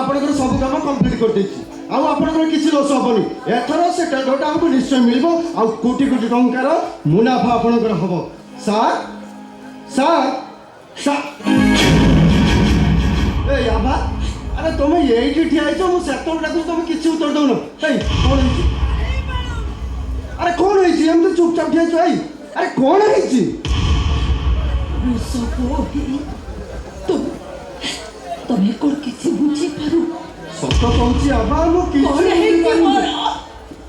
ଆପଣଙ୍କର ସବୁ କାମ କମ୍ପ୍ଲିଟ୍ କରିଦେଇଛି। ଆଉ ଆପଣଙ୍କର କିଛି ଲସ୍ ହବନି। ଏଥର ସେ ଟେଣ୍ଡରଟା ଆମକୁ ନିଶ୍ଚୟ ମିଳିବ। ଆଉ କୋଟି କୋଟି ଟଙ୍କାର ମୁନାଫା ଆପଣଙ୍କର ହବ। ସାର୍ ସାର୍ ସାର୍ ଏ ଆଭା, ଆରେ ତମେ ଏଇଠି ଠିଆ ହେଇଛ, ମୁଁ ସେତେବେଳେ ଡାକୁଛି, ତମେ କିଛି ଉତ୍ତର ଦଉନ। ଏଇ କ'ଣ ହେଇଛି? ଆରେ କ'ଣ ହେଇଛି? ଏମିତି ଚୁପଚାପ ଠିଆ ହେଇଛ? ଏଇ ଆରେ କ'ଣ ହେଇଛି? ତମେ କ'ଣ କିଛି ବୁଝିପାରୁ? ସତ କହୁଛି ଆଭା, ମୁଁ କିଛି ବୁଝିପାରୁନି।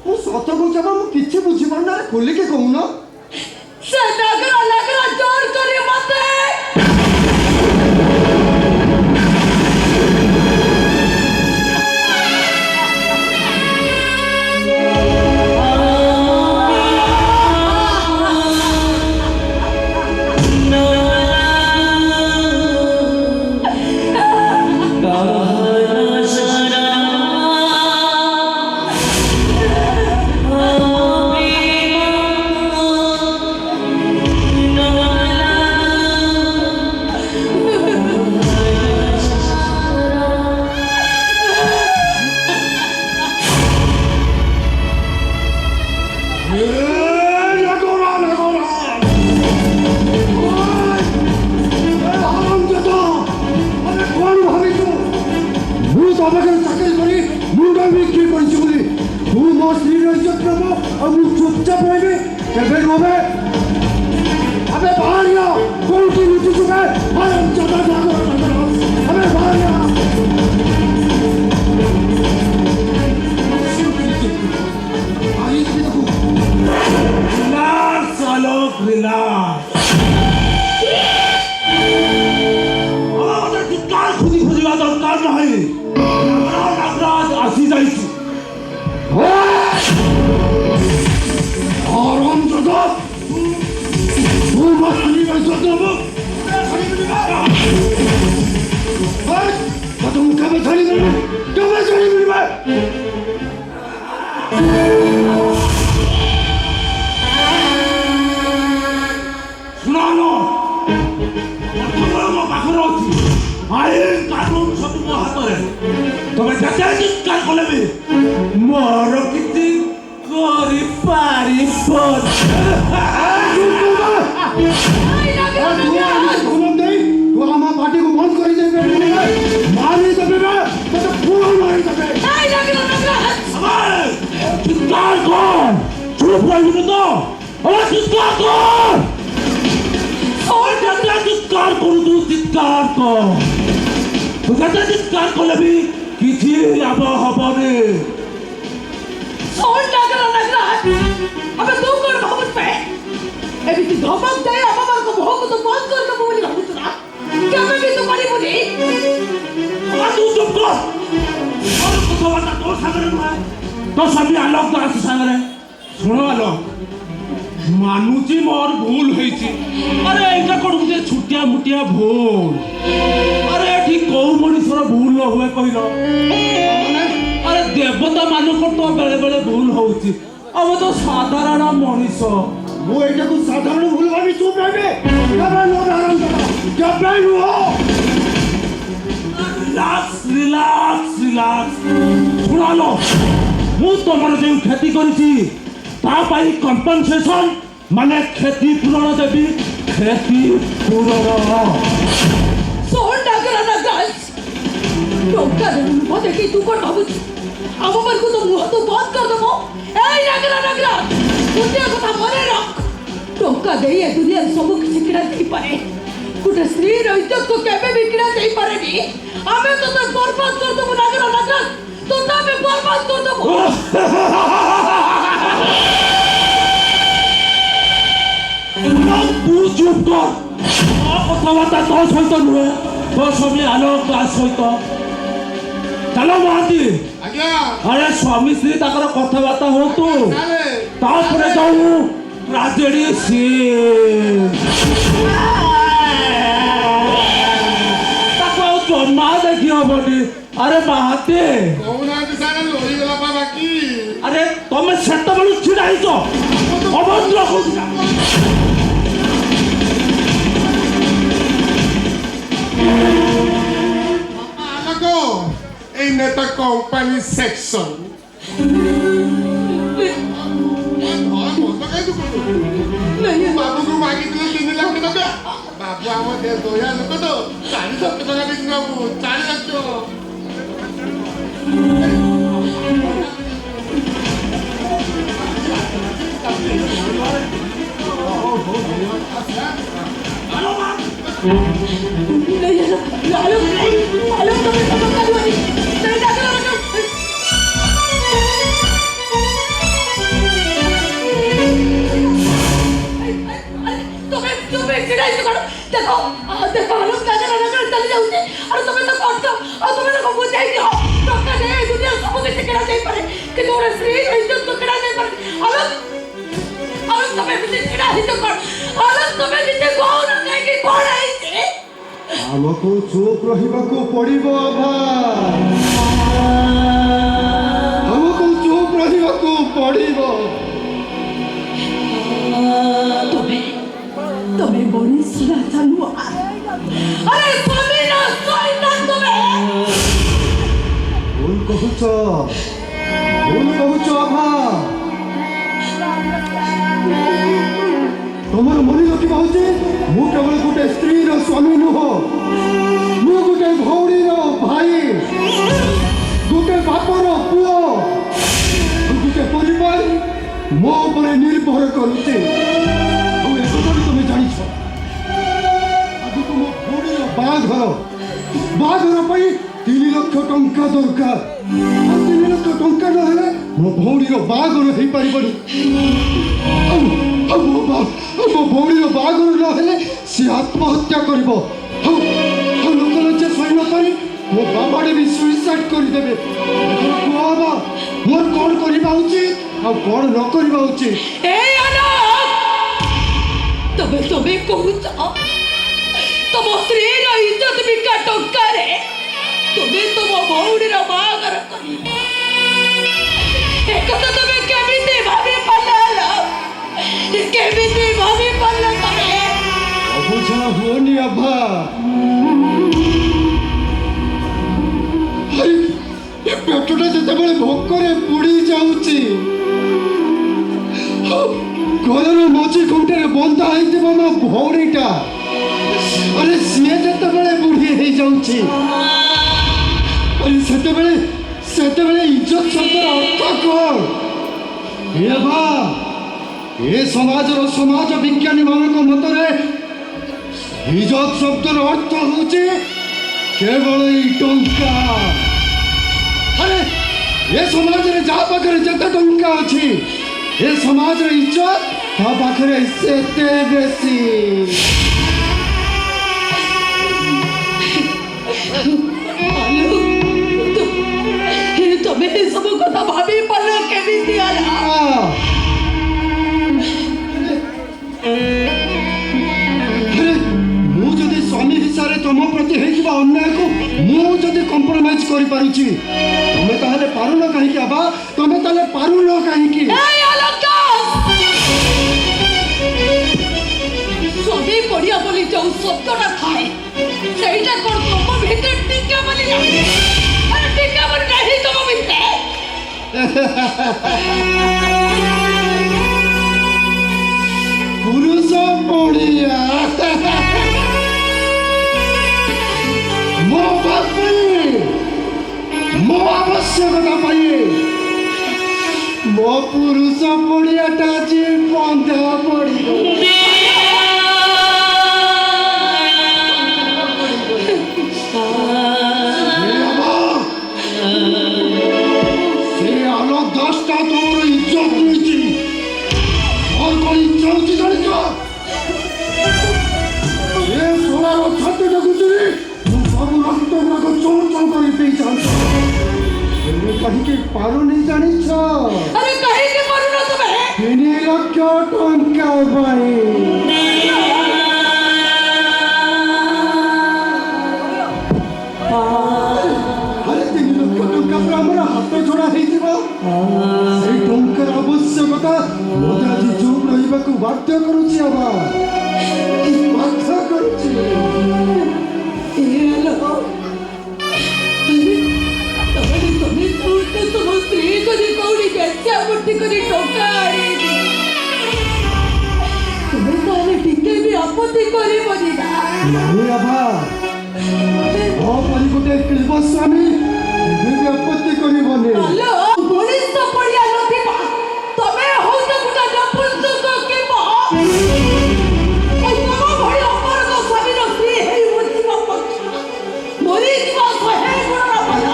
ମୁଁ ସତ କହୁଛି ଆଭା, ମୁଁ କିଛି ବୁଝିପାରୁନି। ଆରେ ଖୋଲିକି କହୁନ। ସେ ନଗର ଜୋର କରି ମତେ ମାନୁଛି ମୋର ଭୁଲ ହେଇଛି। ଆରେ ଏଇଟା କ'ଣ ଗୋଟେ ଛୋଟିଆ ମୋଟିଆ ଭୁଲ? ଆରେ ଏଠି କୋଉ ମଣିଷର ଭୁଲ ନ ହୁଏ କହିଲ? ଆରେ ଦେବତା ମାନଙ୍କର ତ ବେଳେ ବେଳେ ଭୁଲ ହଉଛି। ଆମେ ତ ସାଧାରଣ ମଣିଷ। ମୁଁ ଏଇଟାକୁ ସାଧାରଣ ଭୁଲ ଭାବି ଚୁପ୍ ରହିବି? ଶୁଣାଲୋ, ମୁଁ ତମର ଯେଉଁ କ୍ଷତି କରିଛି ତା ପାଇଁ କମ୍ପନସେସନ ମାନେ କ୍ଷତିପୂରଣ ଦେବି। କ୍ଷତିପୂରଣ দেখি তু কোন ভাবুছ আমার তো মুহ তো বন্ধ কর দেবো। এই নাগরা গোটে কথা মনে রাখ, টঙ্কা দেই এ দুনিয়ার সব কিছু কিনা দেই পারে, গোটে স্ত্রীর ইজ্জত তো কেবে বি কিনা দেই পারেনি। আমি তো তোর বরবাদ করে দেবো নাগরা, তোর নামে বরবাদ করে দেবো। তু চুপ কর। কথাবার্তা তোর সহিত নুহে, তোর স্বামী আলোক তার সহিত। চালো মহাନ୍ତି। আরে স্বামী স্ত্রী তাଙ୍କର কথাবার্তা হতো, তারপরে যাও ট্রাজেডি সিন। তাকে ଆଉ ଜମା ଦେଖି ହବନି। ଆରେ ମହାନ୍ତି, ଆରେ ତମେ ସେତେବେଳୁ ଛିଡ଼ା ହେଇଛ ଅଭଦ୍ର କହୁଛ। এই company section. बाबू को मांगी तुझे 3 लाख टका बाबू आम दया लोक तो 4 लाख टका देख बाबू 4 लाख देखो देखो आलोक नगर नगर चली जाऊँगी और तुम्हें तो कौन तो और तुम्हें तो कौन चाहिए हो टक्का दे दुनिया सब कुछ किड़ा नहीं पड़े कि तुम्हारे स्त्री इज्जत तो किड़ा नहीं पड़े आलोक आलोक तुम्हें किसी किड़ा ही तो कर आलोक तुम्हें किसी कौन नहीं कि कौन है इसे ଆମକୁ ଚୁପ୍ ରହିବାକୁ ପଡ଼ିବ ଆଭା ଆମକୁ ଚୁପ୍ ରହିବାକୁ ପଡ଼ିବ तुम्हें बड़ी सुना चालू अरे स्वामी ना सोइना तुम्हें ଭୁଲ କହୁଛ ଆଭା ତମର ମନେ ରଖିବା ହଉଛି ମୁଁ କେବଳ ଗୋଟେ ସ୍ତ୍ରୀର ସ୍ୱାମୀ ନୁହଁ ମୁଁ ଗୋଟେ ଭଉଣୀର ଭାଇ ଗୋଟେ ବାପର ପୁଅ ଗୋଟେ ପରିବାର ମୋ ଉପରେ ନିର୍ଭର କରୁଛି ଆଉ ଏକଥା ତମେ ଜାଣିଛ ଆଗକୁ ମୋ ଭଉଣୀର ବାହାଘର ପାଇଁ 3 ଲକ୍ଷ ଟଙ୍କା ଦରକାର ଆଉ 3 ଲକ୍ଷ ଟଙ୍କା ନହେଲେ ମୋ ଭଉଣୀର ବାହାଘର ହେଇପାରିବନି ଆଉ ମୋ ଭଉଣୀର ବାହାଘର ନହେଲେ ସେ ଆତ୍ମହତ୍ୟା କରିବ ଆଉ ଲୋକ ଲଜ୍ଜା ସହି ନ ପାରି ମୋ ବାବାଟେ ବି ସୁଇସାଇଡ୍ କରିଦେବେ କୁହ ବାବା ମୋର କ'ଣ କରିବା ଉଚିତ ଆଉ କ'ଣ ନ କରିବା ଉଚିତ ए आलोक तुम्हें कहूच तुम स्त्री इज्जत बिका टंका रे तुम्हें तुम भौणी बागर एक तो तुम्हें केमिति भाभी पाला केमिति भाभी पाला तुम्हें ଅବୁଝା ହୁଅନି ଆଭା ଏ ପେଟଟା ଯେତେବେଳେ ଭୋକରେ ପୋଡ଼ି ଯାଉଛି ଘରର ମଝି ଖୁଣ୍ଟରେ ବନ୍ଧା ହେଇଥିବ ମୋ ଭଉଣୀଟା ଆରେ ସିଏ ଯେତେବେଳେ ବୁଢ଼ୀ ହେଇଯାଉଛି ଆରେ ସେତେବେଳେ ଇଜ୍ଜତ ଶବ୍ଦର ଅର୍ଥ କ'ଣ ଏ ବା ଏ ସମାଜ ବିଜ୍ଞାନୀ ମାନଙ୍କ ମତରେ ଇଜ୍ଜତ ଶବ୍ଦର ଅର୍ଥ ହେଉଛି କେବଳ ଏଇ ଟଙ୍କା ଆରେ ଏ ସମାଜରେ ଯାହା ପାଖରେ ଯେତେ ଟଙ୍କା ଅଛି ଏ ସମାଜର ଇଜ୍ଜତ ତା ପାଖରେ ସେତେ ବେଶୀ तुम्हें सब कथा भाभी पाला केमिति आला ମୁଁ ଯଦି ସ୍ୱାମୀ ହିସାବରେ ତମ ପ୍ରତି ହେଇଥିବା ଅନ୍ୟାୟକୁ ମୁଁ ଯଦି କମ୍ପ୍ରମାଇଜ କରିପାରୁଛି ତମେ ତାହେଲେ ପାରୁନ କାହିଁକି ଆବା ତମେ ତାହେଲେ ପାରୁନ କାହିଁକି स्वामी पड़िया बोली जो शब्दटा थाए ସେଇଟା କ'ଣ ତମ ଭିତରେ ଟିକା ବୋଲି ନାହିଁ ଆରେ ଟିକା ବୋଲି ନାହିଁ ତମ ଭିତରେ ପୁରୁଷ ପଡ଼ିଆ ମୋ ପାଇଁ ମୋ ଆବଶ୍ୟକତା ପାଇଁ ମୋ ପୁରୁଷ ପଡ଼ିଆଟା ଆଜି ବନ୍ଧା ପଡ଼ିବ कहीं पारुनी जानिछ अरे कहीं के पारुना तुम्हें 3 लक्ष टंका भाई अरे 3 लक्ष टंका पर हमरा हाथ छोड़ा ହେଇଯିବ ସେଇ ଟଙ୍କାର ଆବଶ୍ୟକତା ମୋତେ ଆଜି ଚୁପ୍ ରହିବାକୁ ବାଧ୍ୟ କରୁଛି ଆବା ବାଧ୍ୟ କରୁଛି तुम्हें আপত্তি করিবনি না ନାଇଁ ବାବା ମୋ ପରି ଗୋଟେ ଶିଳ୍ପ ସ୍ୱାମୀ କେବେ ବି ଆପତ୍ତି କରିବନି হ্যালো মনিষ্ঠ পড়িয়া নথিবা তবে হইতে গোটা নপুংসক কিবা এই তম ভଳି অপরগ স্বামীর স্ত্রী হেই বুঝিবা পক্ষে মরিଯିବା ଶହେ ଗୁଣର ଭଲ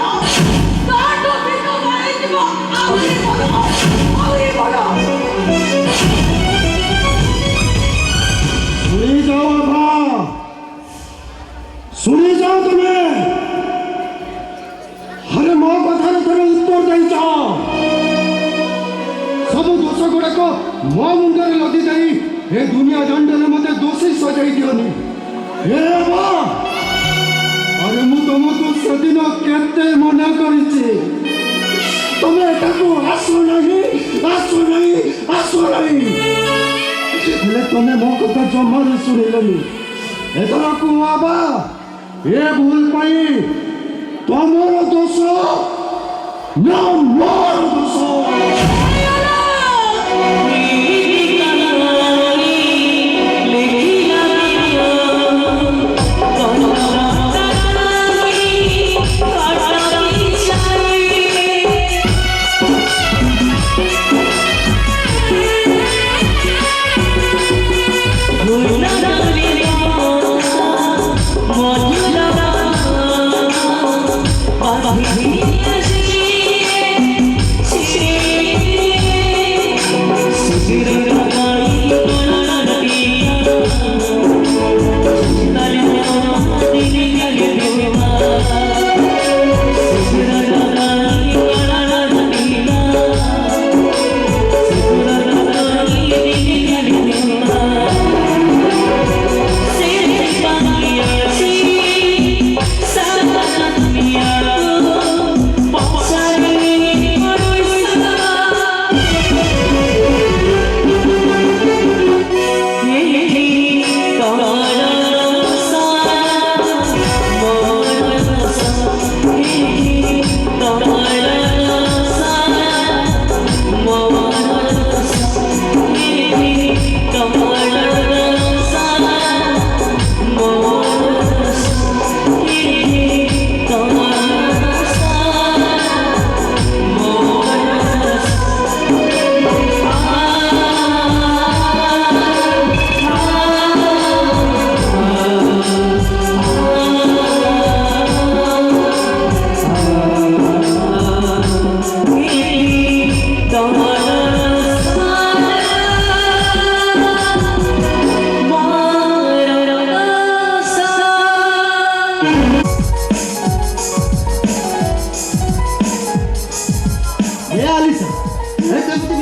ତାଠୁ ବିଧବା ହେଇଯିବ ଆହୁରି ଭଲ ଆହୁରି ଭଲ ଶୁଣି ଯାଅ ବାବା ଶୁଣି ଯାଅ ତମେ ଆରେ ମୋ କଥାର ଥରେ ଉତ୍ତର ଦେଇଛ ସବୁ ଦୋଷ ଗୁଡ଼ାକ ମୋ ମୁଣ୍ଡରେ ଲଦି ଦେଇ ଏ ଦୁନିଆ ଦଣ୍ଡରେ ମୋତେ ଦୋଷୀ ସଜାଇ ଦିଅନି ଏ ବାବା ଆରେ ମୁଁ ତମକୁ ସେଦିନ କେତେ ମନା କରିଛି ତମେ ଏଠାକୁ ଆସ ନାହିଁ ହେଲେ ତମେ ମୋ କଥା ଜମାରୁ ଶୁଣିଲନି ଏଥର କୁହ ବାବା ଏ ଭୁଲ ପାଇଁ ତମର ଦୋଷ ନା ମୋର ଦୋଷ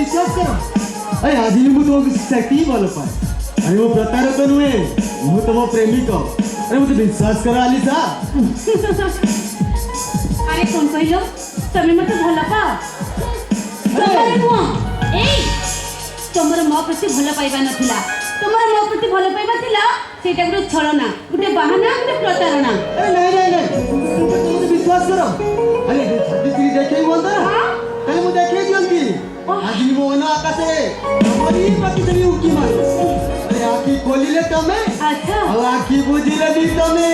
अरे आज भी मुझे तुमको सच्ची भल पाए अरे वो प्रतारक नुहे मु तुम प्रेमिक अरे मुझे विश्वास कर आलिसा अरे कौन कहलो तमे मते भल पा तमरे नुह एई तमर मो प्रति भल पाइबा नथिला तमर मो प्रति भल पाइबा थिला सेटा गुटे छलना गुटे बहाना गुटे प्रतारणा अरे नहीं मुझे विश्वास करो अरे छाती देखे बोलता कल मुझे देखे जल्दी आज भी वो ना आकाशे हमारी पति से भी उकी मार अरे आखी खोली ले तमे अच्छा और आखी बुझी ले दी तमे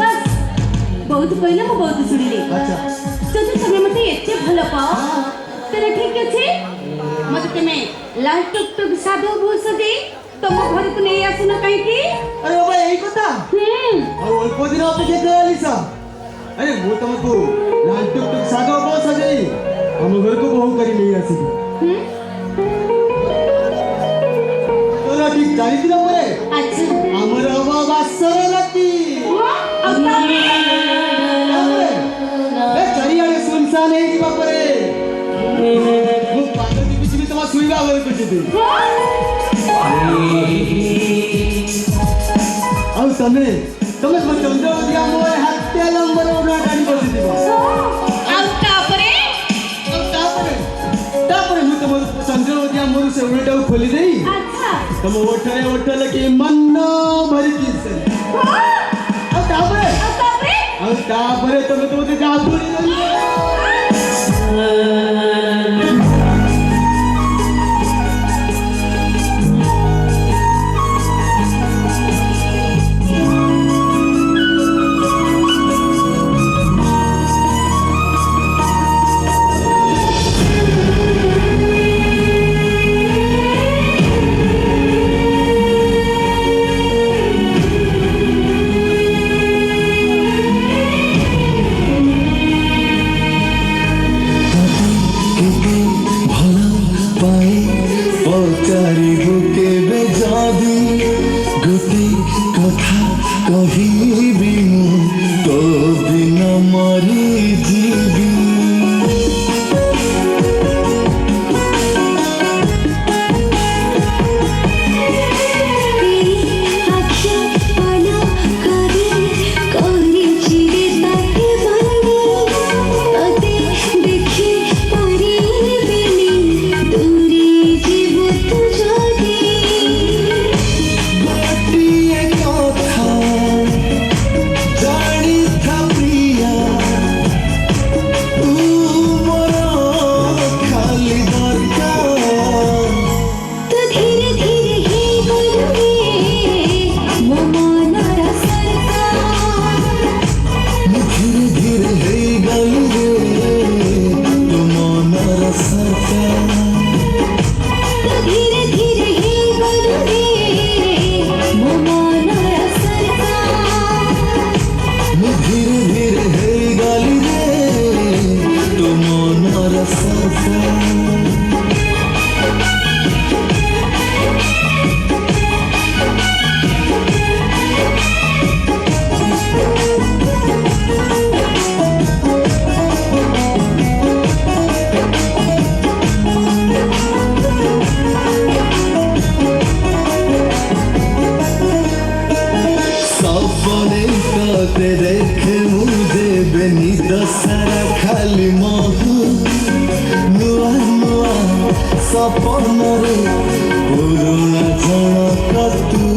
बस बहुत कहले मो बहुत सुनिले अच्छा जदि तमे मते एते भल पाओ तेरे ठीक अछि मते तमे लाल टुक टुक साधो भूस दे तुम घर को नहीं आसुना कहीं की अरे बाबा यही कथा और अल्प दिन अपेक्षा कर आलिसा अरे वो तुमको लाल टुक टुक साधो बहुत सजाई हम घर को बहु करी नहीं आसी तो ठीक जानी थी ना मरे अच्छा हमारा बाबा सरलती ए चारियाडे सुनसान है जी बाप रे वो पागल की कुछ भी तुम सुईगा वाले कुछ भी ଆଉ ତମେ ଚନ୍ଦ୍ର ଦିଆ ମୋ ହାତେ ଲମ୍ବର ଉଡ଼ା ଗାଡ଼ି ବସିଥିବ ଆଉ ତାପରେ ମୁଁ ତମ ଚନ୍ଦ୍ର ଦିଆ ମୋର ସେ ଉଡ଼ାଟାକୁ ଖୋଲି ଦେଇ अच्छा ତମ ଓଠରେ ଓଠ ଲକି ମନ ଭରିକି ସେ ଆଉ ତାପରେ ତମେ ତ ମୋତେ ଜାବୁଡ଼ି ଦେଲ पचारिबु केबे जादी गोटे कथा कहिबी मु तो बिना मरी जीवी देखे मुझे बेनिद सारा खाली महु नुआ नुआ सपन रे पुरुणा जनक तू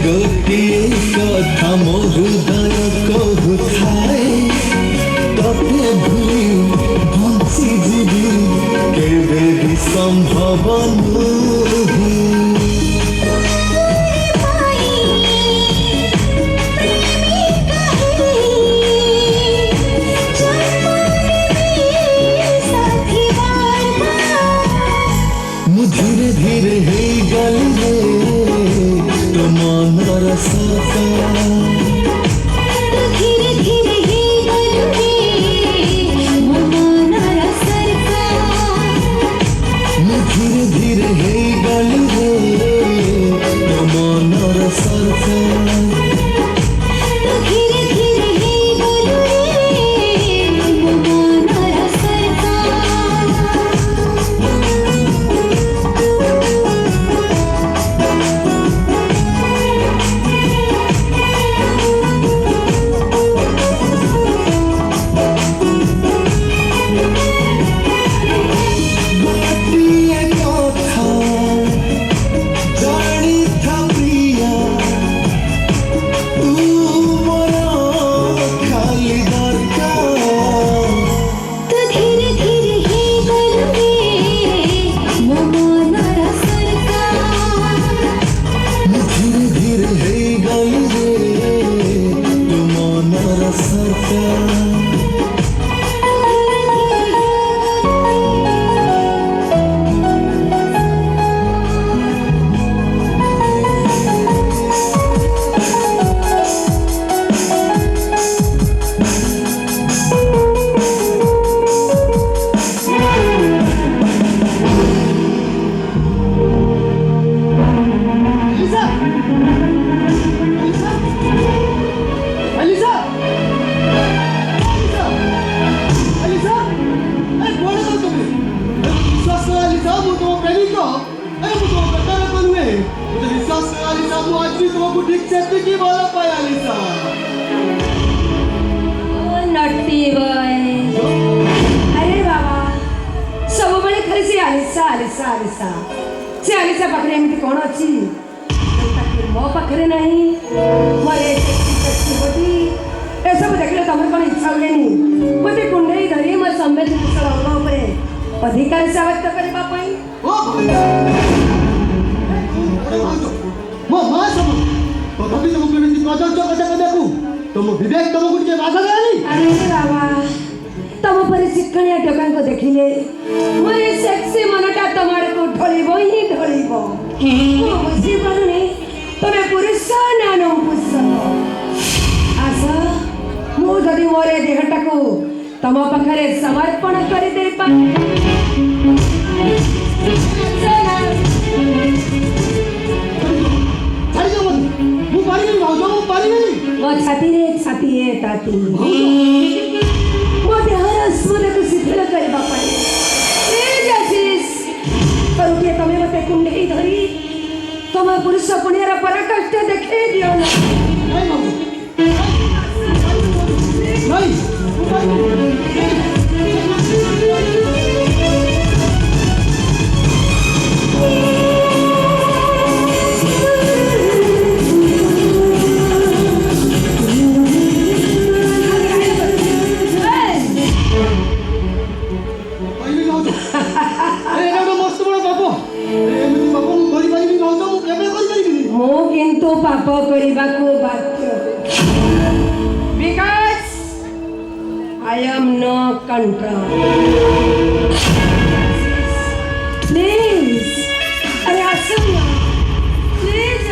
गोटिए कथा मो हृदय कहूए तते भूली बंची जीवी केबे भी संभव नुहे धीरे धीरे हे गली रे तो मनर सका धीरे धीरे हे गली मनर सरका धीरे धीरे हे गली रे तो मनर सका धीरे धीरे हे गली मनर सरका ଆଲିସା ମୁଁ ଆଜି ତୁମକୁ ଠିକ ସେତିକି ଭଲ ପାଏ ଆଲିସା। नट्टी बॉय अरे बाबा सबବେଳେ ଖାଲି ସେ ଆଲିସା ଆଲିସା ଆଲିସା ସେ ଆଲିସା ପାଖରେ ଏମିତି କ'ଣ ଅଛି ଯୋଉଟାକି ମୋ ପାଖରେ ନାହିଁ। ମୋର ଏସବୁ ଦେଖିଲେ ତମର କ'ଣ ଇଚ୍ଛା ହୁଏନି ମୋତେ କୁଣ୍ଡେଇ ଧରି ମୋ ସମ୍ବେଦନଶୀଳ ଅଙ୍ଗ ଉପରେ ଅଧିକାର ସାବ୍ୟସ୍ତ କରିବା ପାଇଁ? ମୋ ମା ସମ ତଥାପି ତମକୁ ଏମିତି କଦର୍ଯ୍ୟ କଥା କହିବାକୁ ତମ ବିବେକ ତମକୁ ଟିକେ ବାଧା ଦେଲାନି? अरे बाबा तम पर चिकनिया टोकांको देखिले मोरे सेक्सी मनटा तमार को ढलिबो ही ढलिबो। मो बुझी पारुनी तमे पुरुष ना नपुंसक। आशा मु जदि मोरे देहटा को तम पाखरे समर्पण करि दे पा ମୁଁ ପାରିବିନି ଭାଉଜ ମୁଁ ପାରିବିନି। ମୋ ଛାତିରେ ତାତି ମୋ ଦେହର ସ୍ମରଣକୁ ଶିଥିଳ କରିବା ପାଇଁ ପ୍ଲିଜ୍ ଆଶିଷ କରୁଟିଏ ତମେ ମୋତେ କୁଣ୍ଡେଇ ଧରି ତମ ପୁରୁଷ ପୁଣ୍ୟର ପରାକାଷ୍ଠ ଦେଖେଇ ଦିଅ ନା। ନାଇଁ ଭାଉଜ ନାଇଁ ମୁଁ ପାରିବିନି। ମୁଁ କିନ୍ତୁ ପାପ କରିବାକୁ ବାଧ୍ୟ because I am no control. Please ଆରେ ଆସ ନା ପ୍ଲିଜ୍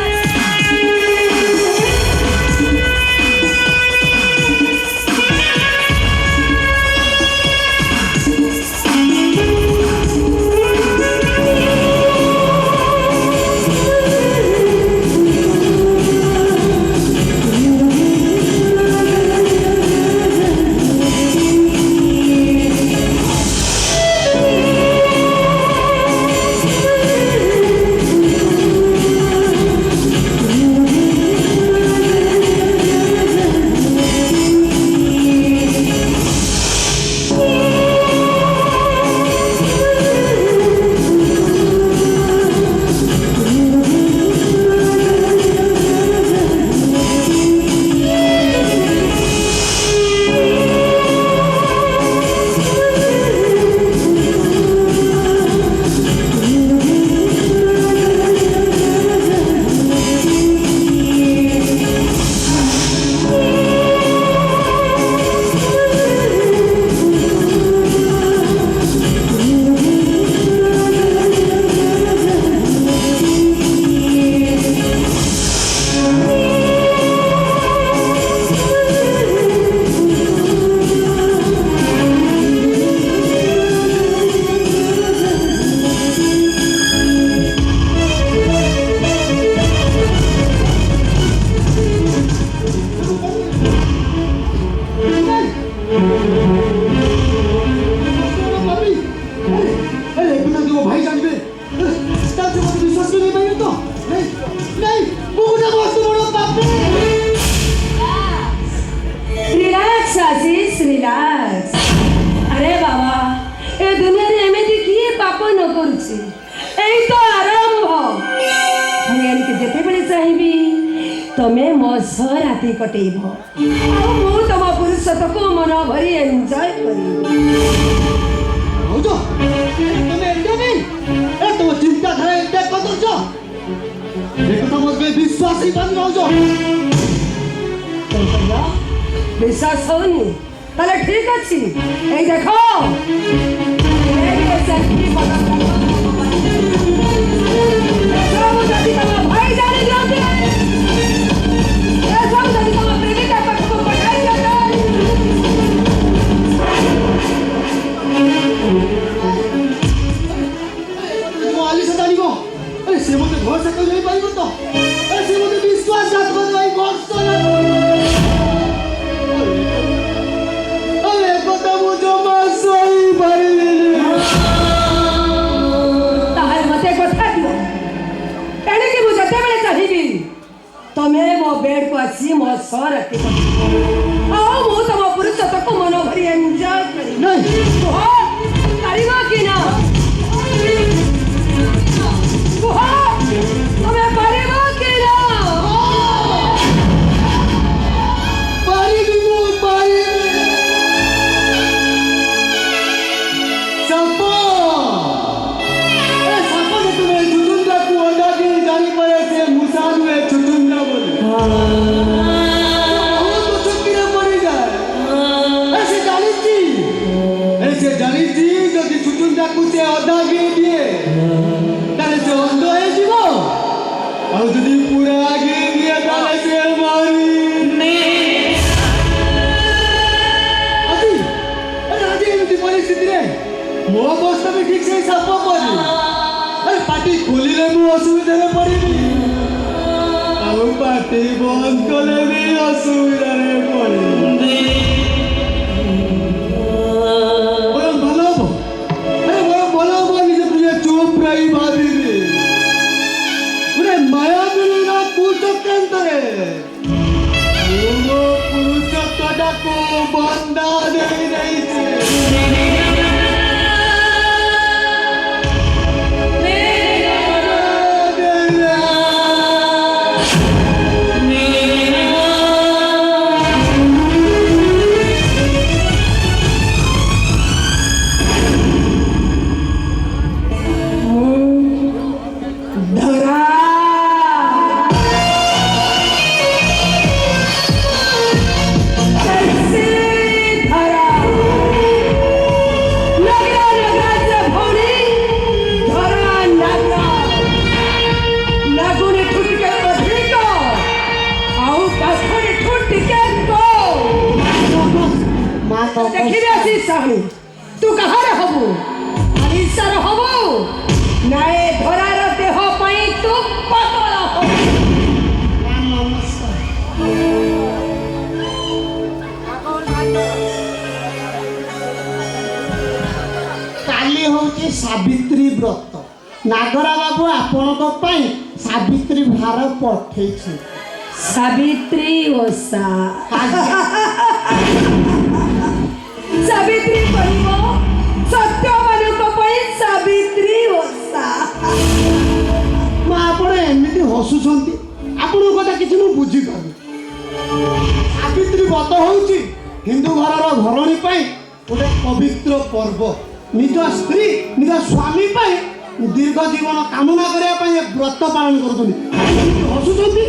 तमे मो सह राति कटेब मु तुम पुरुषत्व को मन भरी एंजॉय करी। तुम चिंताधारा एटे कदर्छ देखो मत विश्वास ही बन भाउज विश्वास होनी ताले ठीक अछि ए देखो भाई जाने जाते से मते घर से कहि पाइबो तो अरे से मते विश्वासघात करबै गर्छ ना अरे कता मु जमा सही पाइले ताहार मते कथा दियो ତମେ ମୋ ବେଡକୁ ଆସି ମୋ ସହ ରାତି କଟିବ ଆଉ ମୁଁ ତମ ପୁରୁଷତ୍ୱକୁ ମନ ଭରି ଏନ୍ଜୟ କରିବି ନାଇଁ କୁହ ପାରିବ କି ନା କୁହ ତମେ ପାରିବ କି ନା ପାରିବି ମୁଁ ପାରିବି ସାପ ଏ ସାପ ଯେତେବେଳେ ଚୁଚୁନ୍ଦ୍ରାକୁ ଅଣ୍ଡାକି ଜାଣିପାରେ ସେ ମୂଷା ନୁହେଁ ଚୁଚୁନ୍ଦ୍ରା ବୋଲି ବହୁତ ଚକିରେ ପଡ଼ିଯାଏ ସେ ଜାଣିଛି ସେ ଜାଣିଛି ଯଦି ଚୁଚୁନ୍ଦ୍ରାକୁ ସେ ଅଣ୍ଡାକି ଦିଏ ତାହେଲେ ସେ ଅନ୍ଧ ହେଇଯିବ ଆଉ ଯଦି ପୁରା ଆଗେ ଦିଏ ତାହେଲେ ସେ ମାରି ଆଜି ଏମିତି ପରିସ୍ଥିତିରେ ମୋ ଅବସ୍ଥା ବି ଠିକ ସେଇ ସାପ ପରି ପାଟି ଖୋଲିଲେ ମୁଁ ଅସୁବିଧାରେ ପଡ଼ିବି ଆଉ ପାଟି ବନ୍ଦ କଲେ ବି ଅସୁବିଧାରେ ପଡ଼ିବି ବରଂ ଭଲ ହବ ବରଂ ଭଲ ହବ ନିଜେ ନିଜେ ଚୁପ୍ ରହି ଭାବିବି ଗୋଟେ ମାୟାବିନୀର କୁଚକ୍ରାନ୍ତରେ ମୁଁ ମୋ ପୁରୁଷତ୍ୱଟାକୁ ବନ୍ଦା ଦେଇ ଦେଇଛି धरा कैसे धरा नगरा नगराचे भोवणी धरा नगरा नागुने ठुटके अधिक आउ पाछड़ी ठुटके को देखिबे आसी साहनी तू कहारे हबु अलिसार हबु नाए धरार देह पाई तू पतला हबु କାଲି ହେଉଛି ସାବିତ୍ରୀ ବ୍ରତ ନାଗରା ବାବୁ ଆପଣଙ୍କ ପାଇଁ ସାବିତ୍ରୀ ଭାର ପଠେଇଛି सावित्री ओषा सावित्री पर्व सत्यवानଙ୍କ ପାଇଁ सावित्री ओषा ମା ଆପଣ ଏମିତି ହସୁଛନ୍ତି ଆପଣଙ୍କ କଥା କିଛି ମୁଁ ବୁଝିପାରୁନି ସାବିତ୍ରୀ ବ୍ରତ ହେଉଛି ହିନ୍ଦୁ ଘରର ଘରଣୀ ପାଇଁ ଗୋଟେ ପବିତ୍ର ପର୍ବ ନିଜ ସ୍ତ୍ରୀ ନିଜ ସ୍ୱାମୀ ପାଇଁ ଦୀର୍ଘ ଜୀବନ କାମନା କରିବା ପାଇଁ ଏ ବ୍ରତ ପାଳନ କରୁଛନ୍ତି ଏମିତି ହସୁଛନ୍ତି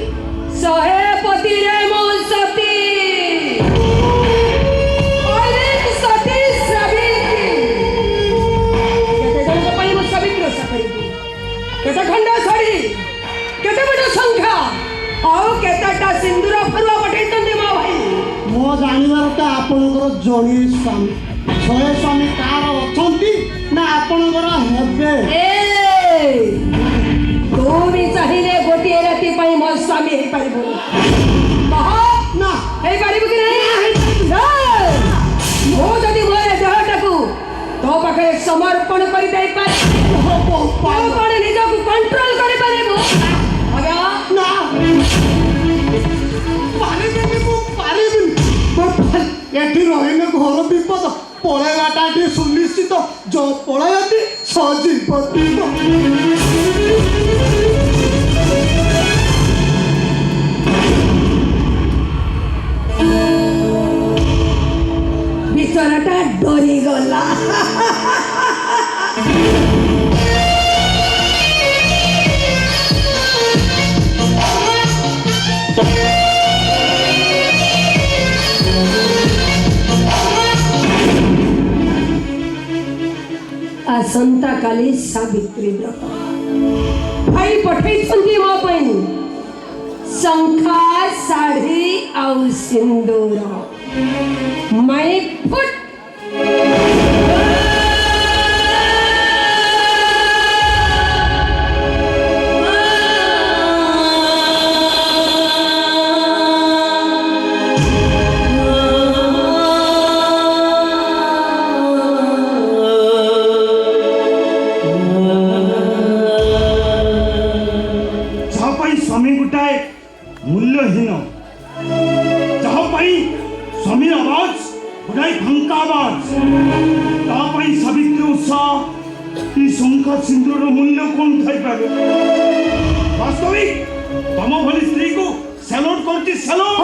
सहे पति रे मो सती अरे सती सावित्री केते जन ପାଇଁ ମୁଁ ସାବିତ୍ରୀ ଓଷା କରିବି କେତେ ଖଣ୍ଡ ଶାଢ଼ୀ କେତେ ବଡ଼ ସଂଖ୍ୟା ଆଉ କେତେଟା ସିନ୍ଦୁର ଫରୁଆ ପଠେଇଛନ୍ତି ମୋ ଭାଇ ମୋ ଜାଣିବାର ତ ଆପଣଙ୍କର ଜଣେ ସ୍ୱାମୀ ଶହେ ସ୍ୱାମୀ କାହାର ଅଛନ୍ତି ନା ଆପଣଙ୍କର ହେବେ ए तू भी चाहिए गोटिए राति ପାଇଁ ମୋ ସ୍ୱାମୀ ହେଇ ପାରିବ କହ ନା ହେଇ ପାରିବ କି ନାହିଁ ମୁଁ ଯଦି ମୋର ଦେହଟାକୁ ତୋ ପାଖରେ ସମର୍ପଣ କରି ଦେଇପାରେ ତୁ କ'ଣ ନିଜକୁ କଣ୍ଟ୍ରୋଲ କରିପାରିବୁ ଆଜ୍ଞା ନା ପାରିବିନି ମୁଁ ପାରିବିନି ଏଠି ରହିଲେ ଘର ବିପଦ ପଳେଇବାଟା ଏଠି ସୁନିଶ୍ଚିତ ପଳେଇବାଟି ସଜୀବତି ବିଚରାଟା ଡରିଗଲା आसंता काली सावित्री व्रत भाई पठेइछन्ती मो ପାଇଁ शंखा साड़ी आउ सिंदूर मैं फुट ସ୍ୱାମୀ ଗୋଟାଏ ମୂଲ୍ୟହୀନ ଯାହା ପାଇଁ ସ୍ୱାମୀ ଆବାଜ ଗୋଟାଏ ଫାଙ୍କା ଆବାଜ ତା ପାଇଁ ସାବିତ୍ରୀ ଉଷା ଏ ଶଙ୍ଖା ସିନ୍ଦୁରର ମୂଲ୍ୟ କ'ଣ ଥାଇପାରେ ବାସ୍ତବିକ ତମ ଭଳି ସ୍ତ୍ରୀକୁ ସାଲ୍ୟୁଟ କରୁଛି ସାଲ୍ୟୁଟ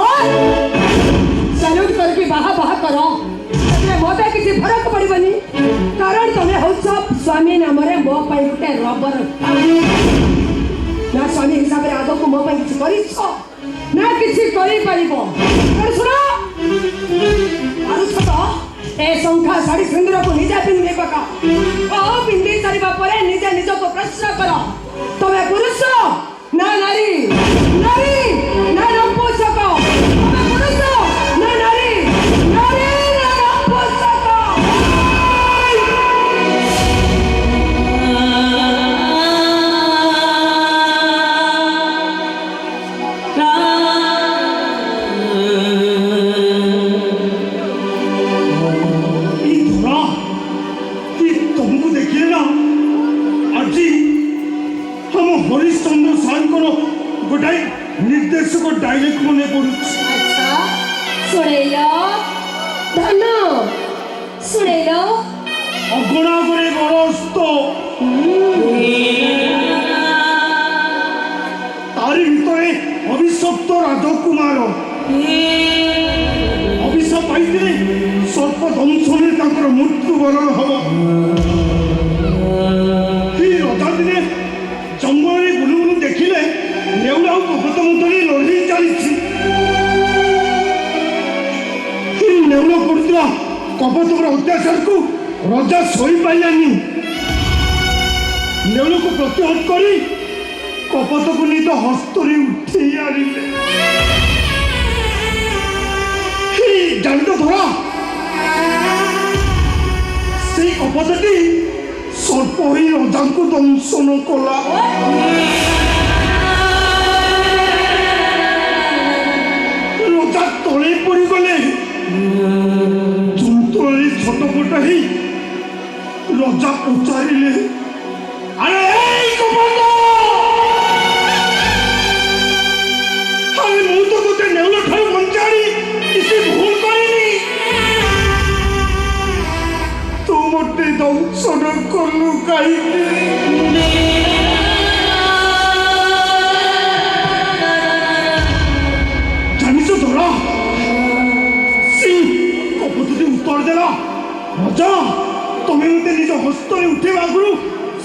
सैल्यूट करके बाहा बाहा करो तमे मोटे किसी फरक पड़बनी कारण तमे हो सब स्वामी नाम रे मो पाई गुटे रबर ना स्वामी हिसाब रे आगो को मो पाई किसी करिछ ना किसी करि परिबो कर सुनो आरु छतो ए संख्या साड़ी सिंदूर को निजा पिंदे पका ओ पिंदे सारीबा परे निजा निज को प्रश्न करो तमे पुरुष ना नारी नारी ना नपुंसक तमे पुरुष ना नारी नारी ना नपुंसक ई धरा कि तुमको देखिए ना আজি हम हरिश्चंद्र साहर गोटाए निर्देशक डायरेक्ट मने पड़ुछ अच्छा सुनेलो धन सुनेलो अगणा करे बरस्त तारी ভিতরে অভিশপ্ত রাজকুমার অভিশাপ পাইতে সর্প দংশনে তাଙ୍କର মৃত্যুবরণ হব এই রজা দিনে জঙ্গলে বুলু বুলু দেখিলে নেউলা কপত মুতরি লড়াই চালিছি এই নেউলা করুଥିଲା কপতর অত্যাচারକୁ রজা সই পাইলানি ନେଉଳକୁ ପ୍ରତିହତ କରି କପତକୁ ନିଜ ହସ୍ତରେ ଉଠେଇ ଆଣିଲେ ଜାଣିତ ଧରା ସେଇ କପତଟି ସର୍ପ ହୋଇ ରଜାଙ୍କୁ ଦଂଶନ କଲା ରଜା ତଳେ ପଡ଼ିଗଲେ ଯନ୍ତ୍ରଣରେ ଛଟପଟ ହେଇ ରଜା ପଚାରିଲେ আরে এই কপত আমি মু তো তোতে নেউল ঠাରୁ বঞ্চারি কিছু ভুল করিনি তু মতে দংশন করলু কাহিকি জানিস ধরা সি কপতটি উত্তর দেলা রাজা তুমি মতে নিজ হস্তরে উঠেবা আগুরু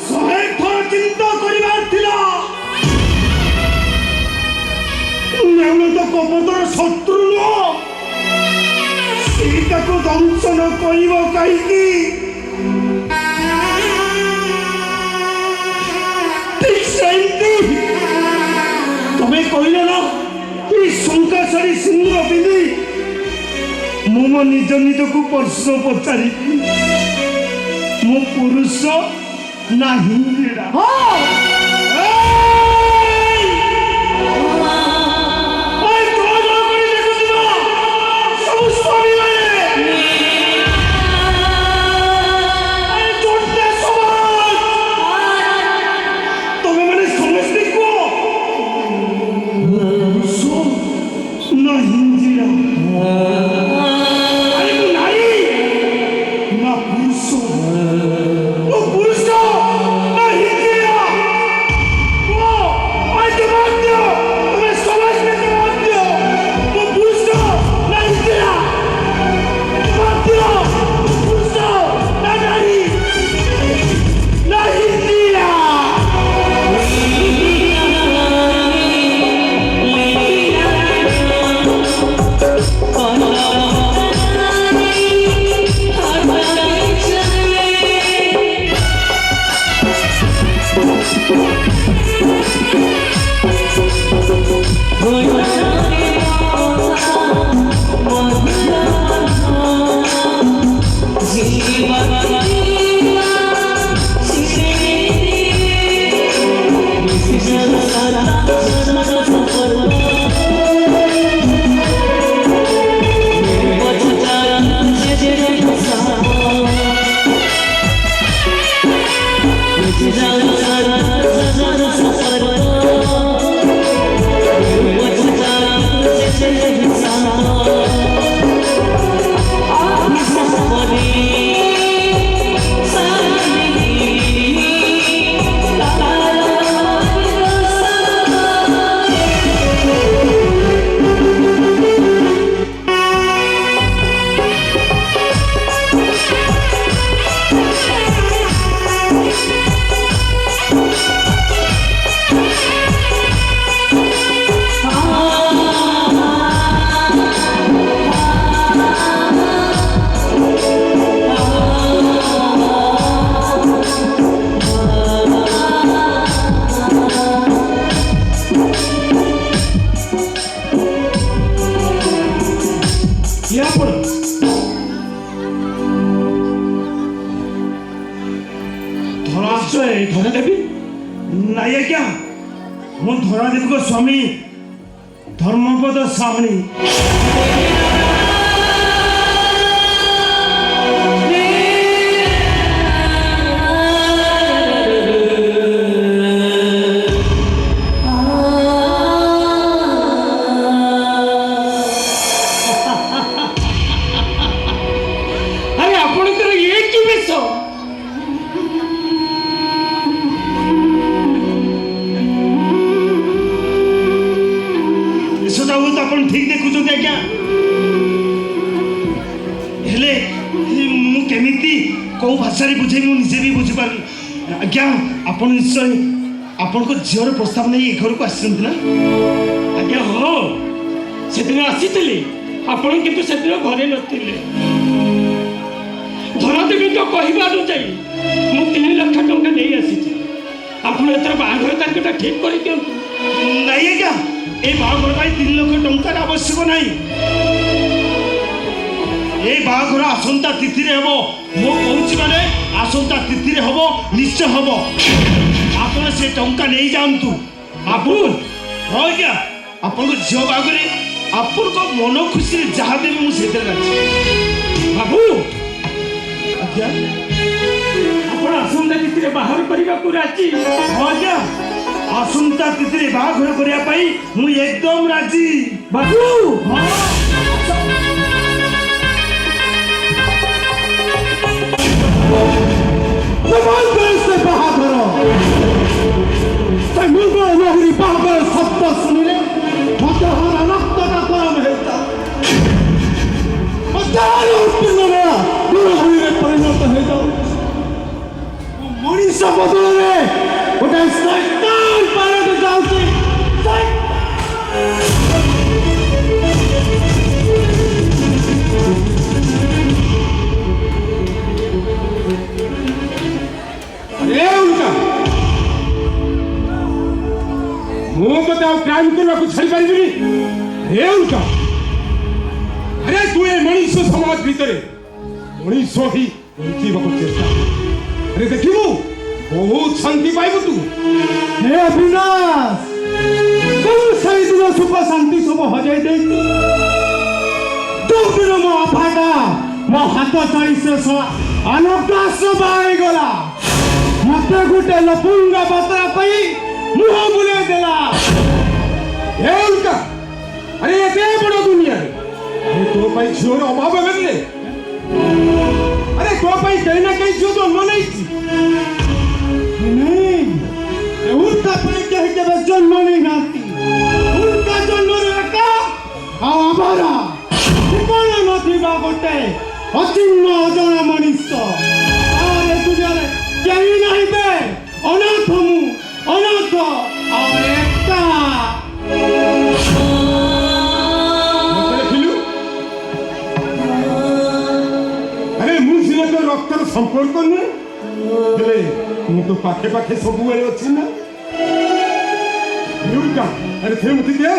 শহে থর চিন্তা করিবার ଥିଲା নেউল তো কপতর শত্রু নহ সেইটাকে দংশন করিব কাহিকি ঠিক সেমতি তবে কইলে না এই শঙ্কা শাড়ি সিন্দুর পিঁধি ମୁଁ ମୋ ନିଜ ନିଜକୁ ପ୍ରଶ୍ନ ପଚାରି ମୁଁ ପୁରୁଷ না হিন্দিরা তবে মানে সমস্ত না হিন্দিরা নারী না পুরুষ What's ଧରାଦେବୀ? ନାଇଁ ଆଜ୍ଞା, ମୁଁ ଧରାଦେବୀଙ୍କ ସ୍ୱାମୀ ଧର୍ମପଦ ସାମଣୀ। ଆରେ ଆପଣଙ୍କର ଇଏ କି ବେଶ? ଏସବୁ ତ ଆପଣ ଠିକ ଦେଖୁଛନ୍ତି ଆଜ୍ଞା, ହେଲେ ମୁଁ କେମିତି କୋଉ ଭାଷାରେ ବୁଝେଇବି ମୁଁ ନିଜେ ବି ବୁଝିପାରୁନି। ଆଜ୍ଞା, ଆପଣ ନିଶ୍ଚୟ ଆପଣଙ୍କ ଝିଅର ପ୍ରସ୍ତାବ ନେଇ ଏ ଘରକୁ ଆସିଛନ୍ତି ନା? ଆଜ୍ଞା ହଁ, ସେଦିନ ଆସିଥିଲି। ଆପଣ କିନ୍ତୁ ସେଦିନ ଘରେ ନଥିଲେ। ଧରାଦେବୀଙ୍କ କହିବା ଅନୁଯାୟୀ ମୁଁ 3 ଲକ୍ଷ ଟଙ୍କା ନେଇ ଆସିଛି। ଆପଣ ଏଥର ବାହାଘର ତାରିଖଟା ଠିକ୍ କରିଦିଅନ୍ତୁ। ନାଇଁ ଆଜ୍ଞା, এই ବାହାଘର ପାଇଁ 3 ଲକ୍ଷ ଟଙ୍କାର ଆବଶ୍ୟକ ନାହିଁ। এই ବାହାଘର ଆସନ୍ତା ତିଥିରେ ହେବ। ମୁଁ କହୁଛି ମାନେ ଆସନ୍ତା ତିଥିରେ ହେବ, ନିଶ୍ଚୟ ହେବ। ଆପଣ ସେ ଟଙ୍କା ନେଇଯାଆନ୍ତୁ। ଆପଣ ହଁ ଆଜ୍ଞା, ଆପଣଙ୍କ ଝିଅ ବାହାଘରେ ଆପଣଙ୍କ ମନ ଖୁସିରେ ଯାହା ଦେବେ ମୁଁ ସେଥିରେ ରାଜି। ବାବୁ, ଆଜ୍ଞା ଆପଣ ଆସନ୍ତା ତିଥିରେ ବାହାର କରିବାକୁ ରାଜି? ହଁ ଆଜ୍ଞା, ଆସନ୍ତା ତିଥିରେ ବାହାଘର କରିବା ପାଇଁ ମୁଁ ଏକଦମ ରାଜି। ବାବୁ ସେ ବାହାଘର ସେ ମୃଗ ଲହରୀ ବାହାଘର ଶବ୍ଦ ଶୁଣିଲେ ମତେ ହର ରକ୍ତଟା ଗରମ ହେଇଯାଉ। ଲହରୀରେ ପରିଣତ ହେଇଯାଉ। ମଣିଷ ବଦଳରେ ଗୋଟେ ଶୈତାନ ପାଲଟି ଯାଉଛି। ମୁଁ ତତେ ଆଉ କ୍ରାଇମ୍ କରିବାକୁ ଛାଡ଼ିପାରିବିନି। ଆରେ ତୁ ଏ ମଣିଷ ସମାଜ ଭିତରେ ମଣିଷ ହିଁ ବଞ୍ଚିବାକୁ ଚେଷ୍ଟା। ଆରେ ଦେଖିବୁ ବହୁତ ଶାନ୍ତି ପାଇବୁ ତୁ। ହେ ଅବିନାଶ, ତୁ ସେଇଦିନ ସୁଖ ଶାନ୍ତି ସବୁ ହଜେଇ ଦେଇଛୁ। ଯୋଉଦିନ ମୋ ଅଭାଟା ମୋ ହାତ ଛାଡ଼ି ଶେଷ ଅନଗ୍ରାସ ବାହାରିଗଲା, ମତେ ଗୋଟେ ଲପୁଙ୍ଗା ବାତରା ପାଇଁ ମୁହଁ ବୁଲେଇ ଦେଲା। ଆରେ ଏତେ ବଡ଼ ଦୁନିଆରେ ତୋ ପାଇଁ ଝିଅର ଅଭାବ ହେଲେ, ଆରେ ତୋ ପାଇଁ କେହି ନା କେହି ଝିଅ ଜନ୍ମ ନେଇଛି। ଉଲ୍କା ପାଇଁ କେହି କେବେ ଜନ୍ମ ନେଇନାହାନ୍ତି। ଉଲ୍କା ଜନ୍ମରୁ ଏକା ଆଉ ଅଭାରା ଜୀବନ ନଥିବା ଗୋଟେ ଅଚିହ୍ନ ଅଜଣା ମଣିଷ। ଆଉ ଏ ଦୁନିଆରେ କେହି ନାହିଁ ବେ, ଅନାଥ ମୁଁ, ଅନାଥ ଆଉ ଏକା। ଦେଖିଲୁ, ଆରେ ମୁଁ ସିନା ତ ରକ୍ତର ସମ୍ପର୍କ ନୁହେଁ, ହେଲେ ମୁଁ ତ ପାଖେ ପାଖେ ସବୁବେଳେ ଅଛି ନା। ଆରେ ସେ ମତେ ଦେ,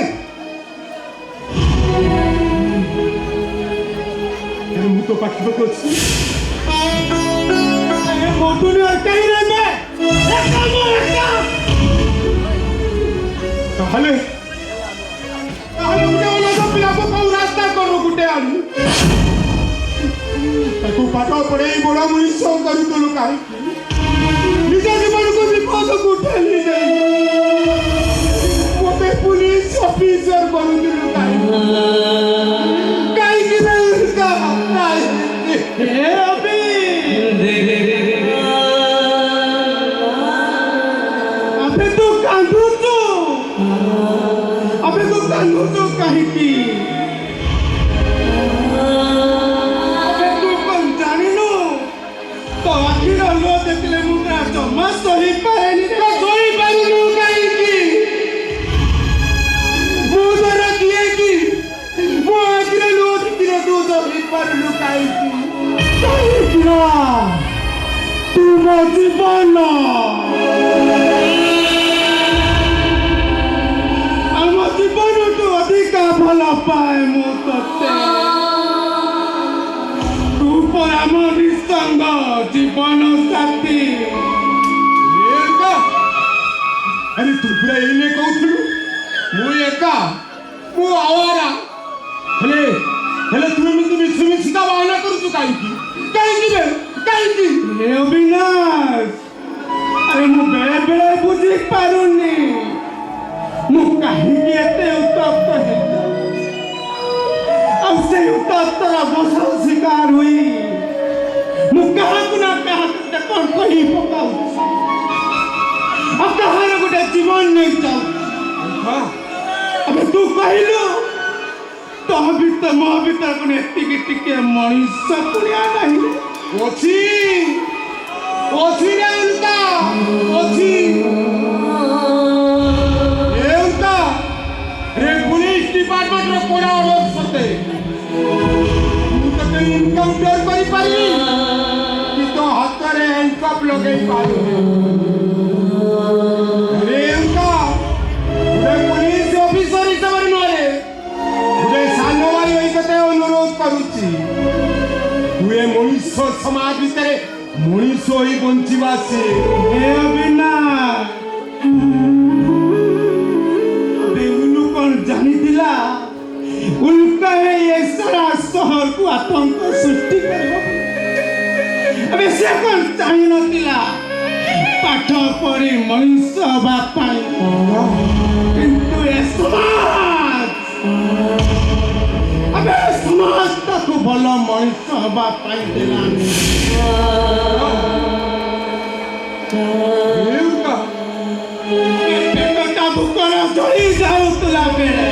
ମୁଁ ତ ପାଖେ ପାଖେ ଅଛି। ତାହେଲେ ଗୋଟେ ଅଲଗା ପିଲାକୁ କୋଉ ରାସ୍ତା କରୁ ଗୋଟେ ଆଣି ତାକୁ ପାଠ ପଢେଇ ବଡ଼ ମଣିଷ କରୁଥିଲୁ କାହିଁକି? ନିଜ ଜୀବନକୁ ବିପଦକୁ ଠେଲି ଦେଇ ମୋତେ ପୁଲିସ ଅଫିସର କରୁଥିଲୁ କାହିଁକି? ନା अबे तू कांदुचु काहीकी? अबे तू कौन जानिनु? तो आखिर लो देखले मुद्रा जमा सही पारेनी तो सही पारुनु काहीकी? मुदर किए की मो आखिर लो देखले तू सही पारुनु काहीकी? काहीकी ना तू मो जीवन জীবনটো অধিকা ভাল পায় মো ততে তু পর আমার নিঃসঙ্গ জীবন সাথী ତୁ ପୁରା ଏଇନେ କହୁଥିଲୁ ମୁଁ ଏକା ମୁଁ ଆୱାରା ହେଲେ ହେଲେ ତୁ ଏମିତି ମିଶିକା ବାହାନା କରୁଛୁ କାହିଁକି କାହିଁକି ବେ କାହିଁକି हे अविनाश अरे मु बेले बेले बुझी पारुनी मु कहीं एते उत्तप्त है अब से उत्तप्तर बसर शिकार हुई मु कहाँ ना कहाँ कौन कहीं पकाऊ अब कहाँ गोटे जीवन नहीं जाऊ अब तू कहलु तो भीतर मो भीतर को एतिकी टिके मनीष पुणिया नहीं ଅଛି ଅଛି ରେ ଉଲ୍କା ଅଛି ଏ ଉଲ୍କା ରେ ପୁଲିସ ଡିପାର୍ଟମେଣ୍ଟର କୋଡ଼ା ଅର୍ଡର ସତେ ମୁଁ ତତେ ଇନକାଉଣ୍ଟର କରିପାରିବି କି ତୋ ହାତରେ ହ୍ୟାଣ୍ଡକପ୍ ଲଗେଇ ପାରିବି ରେ ଉଲ୍କା ଗୋଟେ ପୁଲିସ ଅଫିସର ହିସାବରେ ନୁହେଁ ଗୋଟେ ସାନ ଭାଇ ହୋଇ ତତେ ଅନୁରୋଧ କରୁଛି तुए मनुष्य समाज भितर मनुष्य ही बंचिबा से हे अविनाश बेउलु कौन जानी दिला उल्का है ये सारा शहर को आतंक सृष्टि करियो अबे से कौन जानी न दिला पाठ पढ़ी मनुष्य हवा पाई किंतु ये समाज अबे समाज तक भल मनुष्य हवा पाई देलानी पेटटा भूकर जली जाउतला बेले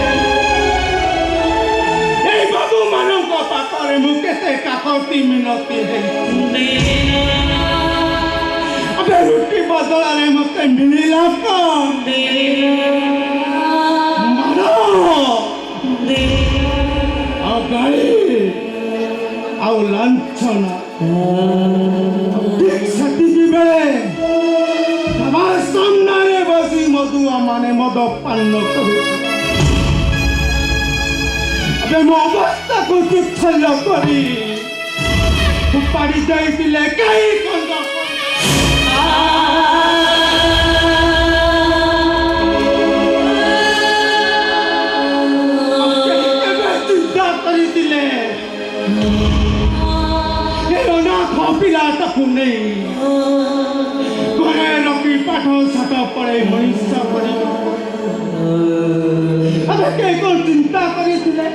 ए बाबू मानक पाखरे मु केते काकती मिनती है अबे रुटी बदलाले मते मिलिला कम मानो गाड़ी आउ लांछना ठीक सती बेले हमारे सामने बसी मधुआ माने मद पान करू अबे मो अवस्था को तुच्छल करी उपाड़ी जाइतिले कई कंद पिलाटाକୁ ନେଇ ଘରେ ରଖି ପାଠ ସାଠ ପଢ଼େଇ ମଣିଷ କରିବ ଏବେ କେହି କ'ଣ ଚିନ୍ତା କରିଥିଲେ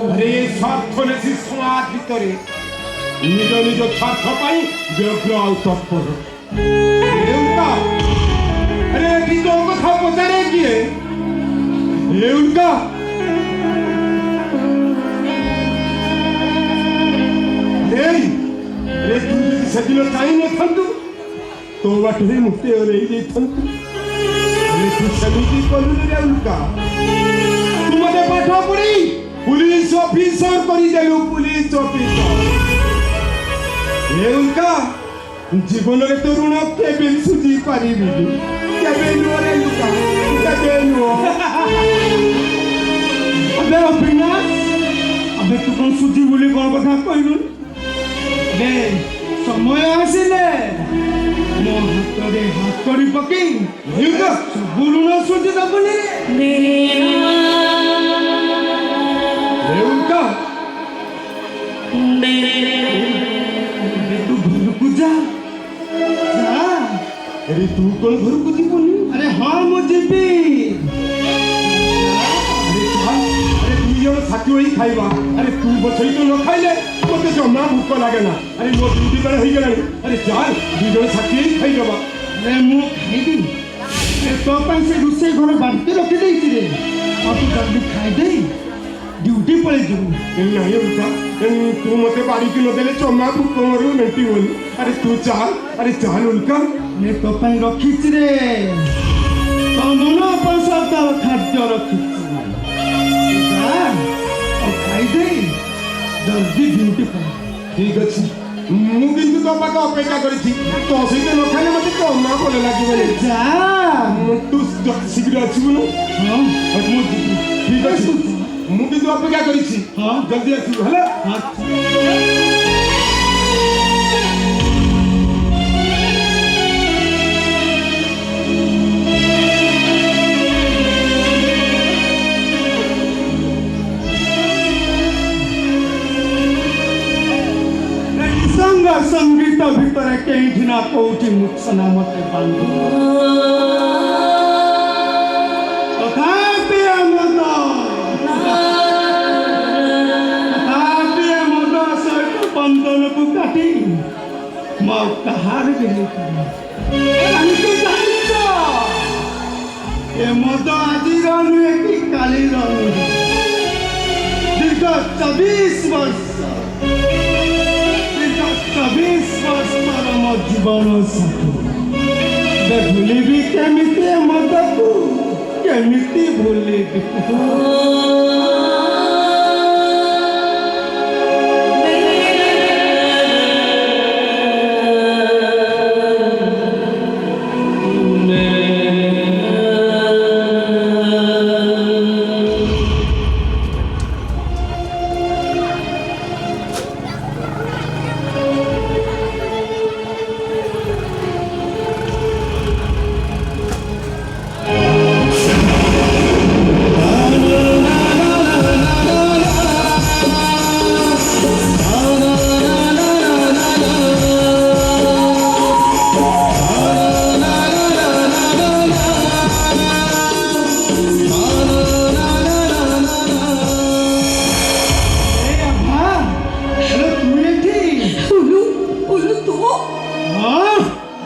ଆରେ ସ୍ୱାର୍ଥନେଶୀ ସମାଜ ଭିତରେ ନିଜ ନିଜ ସ୍ୱାର୍ଥ ପାଇଁ ବ୍ୟଗ୍ର ଆଉ ତତ୍ପର ଆରେ ଏଠି ତୋ କଥା ପଚାରେ କିଏ ଉଲ୍କା रे तू यदि सेदिन चाहि नथंतु तो बाटे मुक्ति रे जेथंतु अरे तू सेमिति कलु रे उल्का तू मते पाठ पढ़ी पुलिस ऑफिसर करी देलु पुलिस ऑफिसर रे उल्का जीवन रे तो ऋण केबे सुझी पारिबि केबे नो रे उल्का केबे नो अबे अविनाश अबे तू कौन सुझी बोली कौन कथा कहलु बे समय आसिले मो हातरे हाथ करी पकई हिलका गुरुण सुझी दबुनी रे उल्का तू घर को जा अरे तू कौन घर को जीवनी अरे हाँ मु जीवी अरे तू जन साथी होई खाइबा अरे तू बसई तो न खाइले मते जमा भूख लागे ना अरे मो ड्यूटी पर होई गेलानी अरे चाल दू जन साथी खाइ जबा अरे मु खाइदी तो ପାଇଁ ସେ ରୋଷେଇ ଘର ବାଣ୍ଟି ରଖି ଦେଇଛି ରେ ଆଉ ତୁ ଜଲ୍ଦି ଖାଇଦେ ड्यूटी पळे ଯିବୁ नहीं उल्का तू मते बाड़ी की न देले जमा भूख मरु मेंटी बोल अरे तू चाल उल्का ये तो ପାଇଁ ରଖିଛି ରେ तो मन पसंद खाद्य रखिଛି जा ଆଉ ଖାଇଦେ जल्दी ड्यूटी पळे ठीक अछि मु किंतु तो पाक अपेक्षा करिछि तो सहित न खाइले मते जमा बोले लागिबे जा तू शीघ्र आछिबु न हां मु ठीक अछि मु किंतु अपेक्षा करिछि हां जल्दी आछिबु हला ନା କୋଉଠି ମୁସନା ମତେ ବାନ୍ଧି ତଥାପି ମଦ ସହିତ ବନ୍ଧନକୁ କାଟି ମୁଁ ଆଉ କାହାର ବି ହେଇପାରେ ଜାଣିଛ ଏ ମଦ ଆଜିର ନୁହେଁ କି କାଲିର ନୁହେଁ ଦୀର୍ଘ 24 ବର୍ଷ 24 ବର୍ଷର ମୋ ଜୀବନ ସାଥୀ ଭୁଲିବି କେମିତି ମଦକୁ କେମିତି ଭୁଲିବି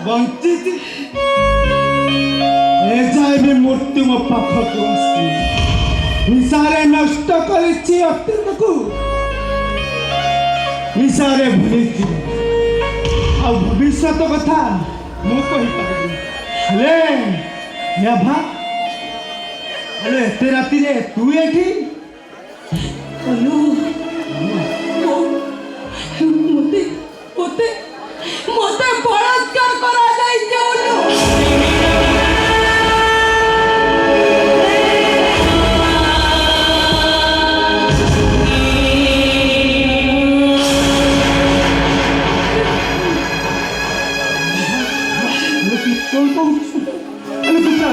ବଞ୍ଚିଛି ଏଯାଏ ମୃତ୍ୟୁ ମୋ ପାଖକୁ ଆସି ନିଶାରେ ନଷ୍ଟ କରିଛି ଅତୀତକୁ ନିଶାରେ ଭୁଲିଛି ଆଉ ଭବିଷ୍ୟତ କଥା ମୁଁ କହିପାରିବି ହେଲେ ଏତେ ରାତିରେ ତୁ ଏଠି ମତେ ମତେ ମତେ ବଳାତ୍କାର କରାଯାଇଛି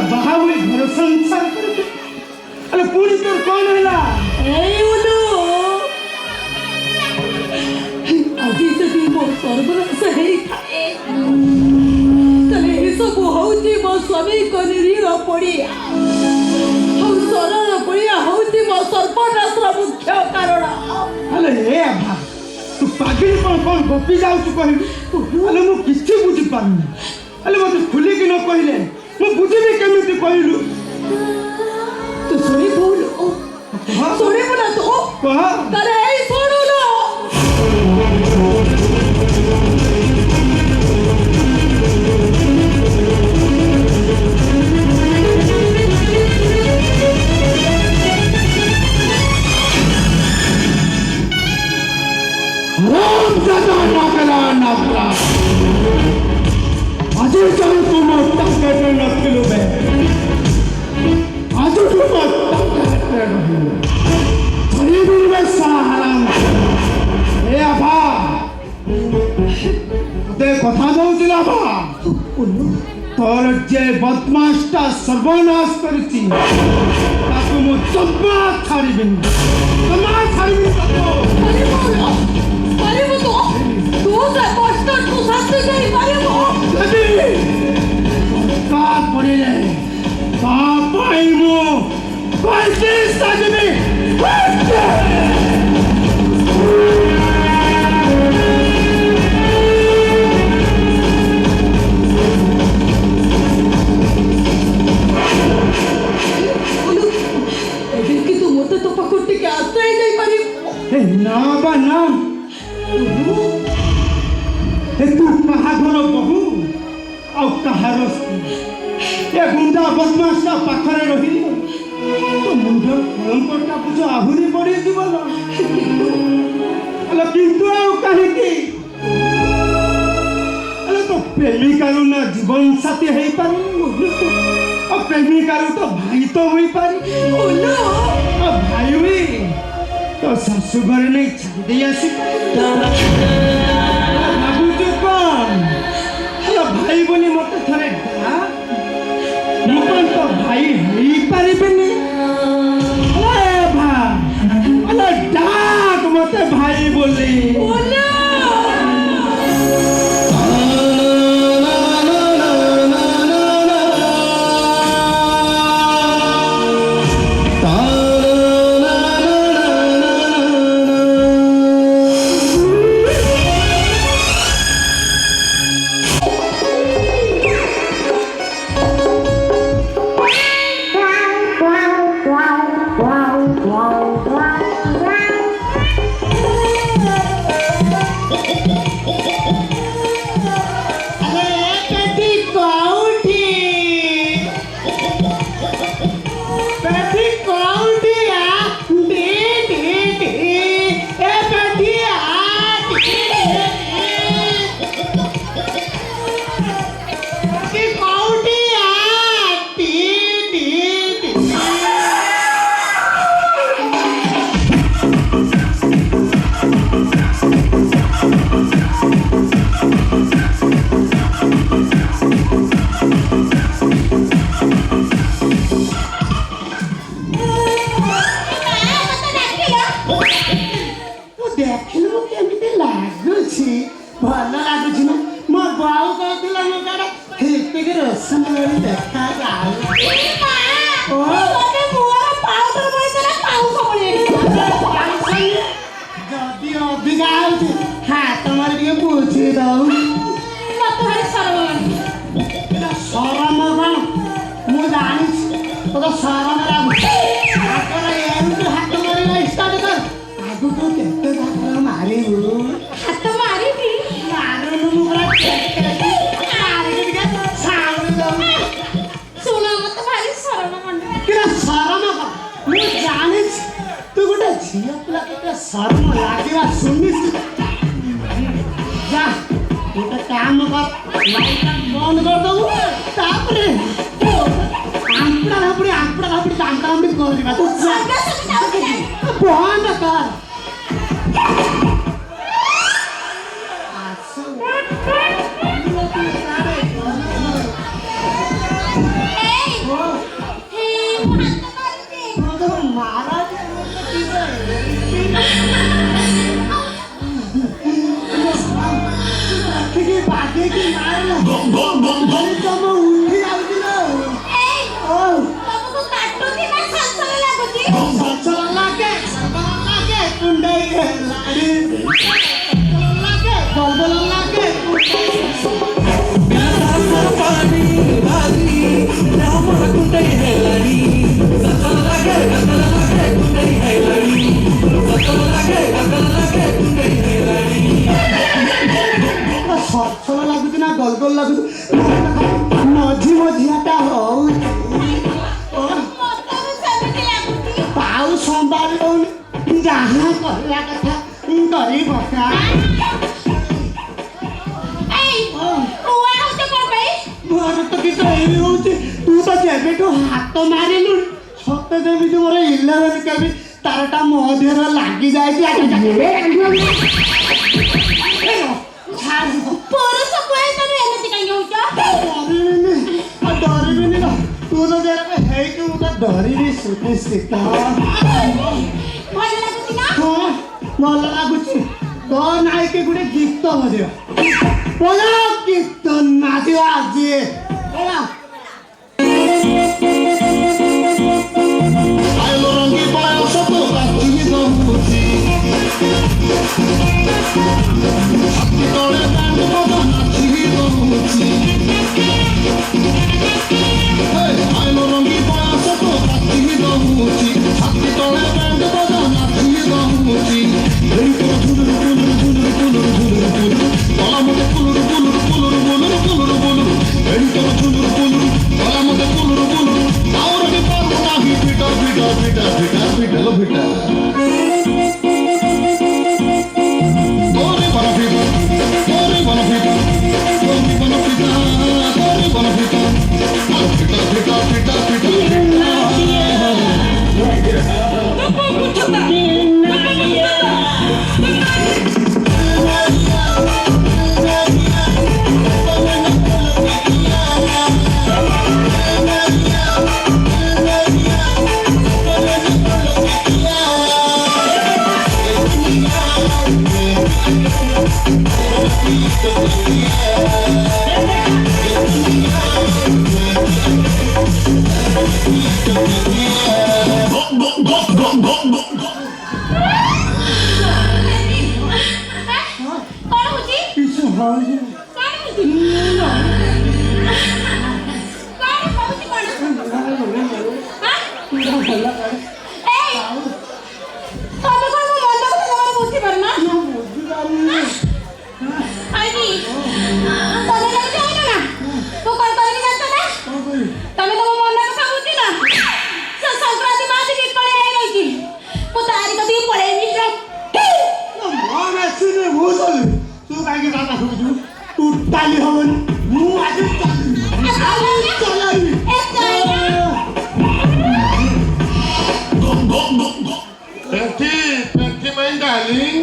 ବାହା ହୋଇ ଘର ସଂସାର ପୁଣି ତୋର କଣ ହେଲା ଆଜି ଯଦି ମୋ ସର୍ବନାଶ ହେଇଥାଏ ତାହେଲେ ଏସବୁ ହଉଛି ମୋ ସ୍ୱାମୀଙ୍କ ନିରୀର ପଡ଼ିଆ ଆଉ ସରଳ ପଡ଼ିଆ ହଉଛି ମୋ ସର୍ବନାଶର ମୁଖ୍ୟ କାରଣ ହେଲେ ଏ ଆଭା ତୁ ପାଗିଳି କଣ ଗପି ଯାଉଛୁ କହିଲୁ ହେଲେ ମୁଁ କିଛି ବୁଝିପାରୁନି ହେଲେ ମତେ ଖୋଲିକି ନ କହିଲେ ମୁଁ ବୁଝିବି କେମିତି କହିଲୁ ତୁ ଶୁଣିବୁ ଶୁଣିବୁ ନା ତୁ କହ ତାହେଲେ ଏଇ ଶୁଣୁନ আজি যাই তোমার টাকাটা নছিল বে আজ তোমার টাকাটা রহিল ধরে দিবে সাহারাম এ আভা তোতে কথা দৌছিল আভা তোর যে বদমাসটা সর্বনাশ করেছি তাকে মু জমা ছাড়িবিনি ପାରିବୁ ତୁ ତୁ ସେ କଷ୍ଟ ତୁ ଶାନ୍ତି ଦେଇପାରିବୁ ପଡ଼ିଲେ ତା ପାଇଁ ମୁଁ ପଇଁତିରିଶଟା ଯିବି ଏବେ କି ତୁ ମୋତେ ତୋ ପାଖକୁ ଟିକେ ଆଶ୍ରୟ ଦେଇପାରିବୁ ନା ବା ନା ତୁ କାହା ଘର ବହୁ ଆଉ କାହାର ଏ ଗୁଣ୍ଡା ବଦମାସଟା ପାଖରେ ରହିଲି ତୋ ମୁଣ୍ଡ କଳଙ୍କଟା ବୁଝ ଆହୁରି ବଢ଼ିଯିବ ହେଲେ କିନ୍ତୁ ଆଉ କାହିଁକି ହେଲେ ତୋ ପ୍ରେମିକାରୁ ନା ଜୀବନ ସାଥୀ ହେଇପାରୁନି ଆଉ ପ୍ରେମିକାରୁ ତ ଭାଇ ତ ହୋଇପାରି ଭାଇ ହୁଏ तो शाशु घर नहीं छाड़ी आसी भावुଛୁ कौन हेलो भाई बोली मत थरे मुकन तो भाई ही पारिबेनी ए भा अरे डाक मते भाई बोली ଦେଖିଲୁ ମୁଁ କେମିତି ଲାଗୁଛି ଭଲ ଲାଗୁଛି ନା ମୋ ବୋଉ କହୁଥିଲା ମୋ କାଡେ ଏତିକି ରସୁଣ ଭଳି ଦେଖାଯାଉ ଯଦି ଅଧିକା ହଉଛି ହାତ ମାରି ଟିକେ ବୁଝି ଦଉ ସରମ କଣ ମୁଁ ଜାଣିଛି ତୋର ସରମ ଲାଗୁଛି ଏମିତି ହାତ ମାରିବା ଷ୍ଟାର୍ଟ କର ଆଗକୁ କେତେ ଠାକୁର ମାରିବୁ ହାତ ମାରିବି ମାରୁନୁ ମୁଁ ପୁରା ମାରିକି ଟିକେ ସାଉଣ୍ଡ ଦଉ ଶୁଣ ମତେ ଭାରି ସରମ ମଣ୍ଡ କିରେ ସରମ କର ମୁଁ ଜାଣିଛି ତୁ ଗୋଟେ ଝିଅ ପିଲା କେତେ ସରମ ଲାଗିବା ଶୁଣିଛୁ ଯା ଗୋଟେ କାମ କର ଲାଇଟ୍ ବନ୍ଦ କରିଦବୁ ତାପରେ ଆମ୍ପଡ଼ା ଭାବୁଡ଼ି ଦାଣ୍ଡା କରିବା ତୁ ବନ୍ଦ କର ସଛଳ ଲାଗୁଛି ନା ଗୋଲ ଗୋଲ ଲାଗୁଛି ମଝି ମଝିଆଟା ହଉଛି ପାଉ ସମ୍ଭାଳି ଦଉନି ଯାହା କରିବା କଥା କରି ବସା ମୋର ତ କିଛି ଏଇ ହଉଛି ତୁ ତ ଯେବେଠୁ ହାତ ମାରିଲୁଣି ସତେ ଯେମିତି ମୋର 11 କେବି ତାରଟା ମୋ ଦେହରେ ଲାଗି ଯାଇଛି ଡରିବିନି ନା ତୁ ତ ଯେବେ ହେଇକି ମୁଁ ତ ଡରିବି ସୁନିଶ୍ଚିତ ଭଲ ଲାଗୁଛି ତ ନାଇକି ଗୋଟେ ଗୀତ ବଜେଇବା ଗୀତ ନାଚିବା ଆଜି टोटाली हवन ମୁଁ ଆଜି Thank you, my darling.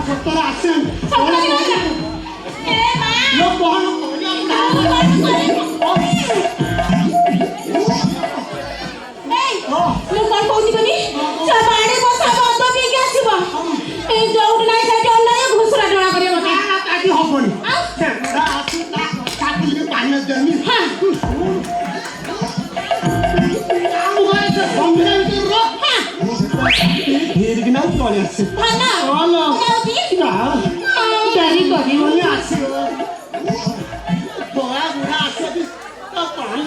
ସତରେ ଆସେ ଲୋ କଣ ମୁଁ କ'ଣ କହୁଛି କନି ସେ ବାଡ଼ି ବସା ବନ୍ଦ ପିଇକି ଆସିବ ଏଇ ଯୋଉଠି ନାହିଁ ସେଠି ଅନାଇ ଘୁଷୁରା ଜଣା କରିବ ମତେ ଆଜି ହବନି ସେ ବୁଢ଼ା ଆସୁ ତାକୁ ଟିକେ ପାଣି ଦେମି ଧୀରିକିନା ପଳେଇ ଆସେ ଡେରି କରିବନି ଆସିବ ବୁଢ଼ା ଆସବି ପାଣି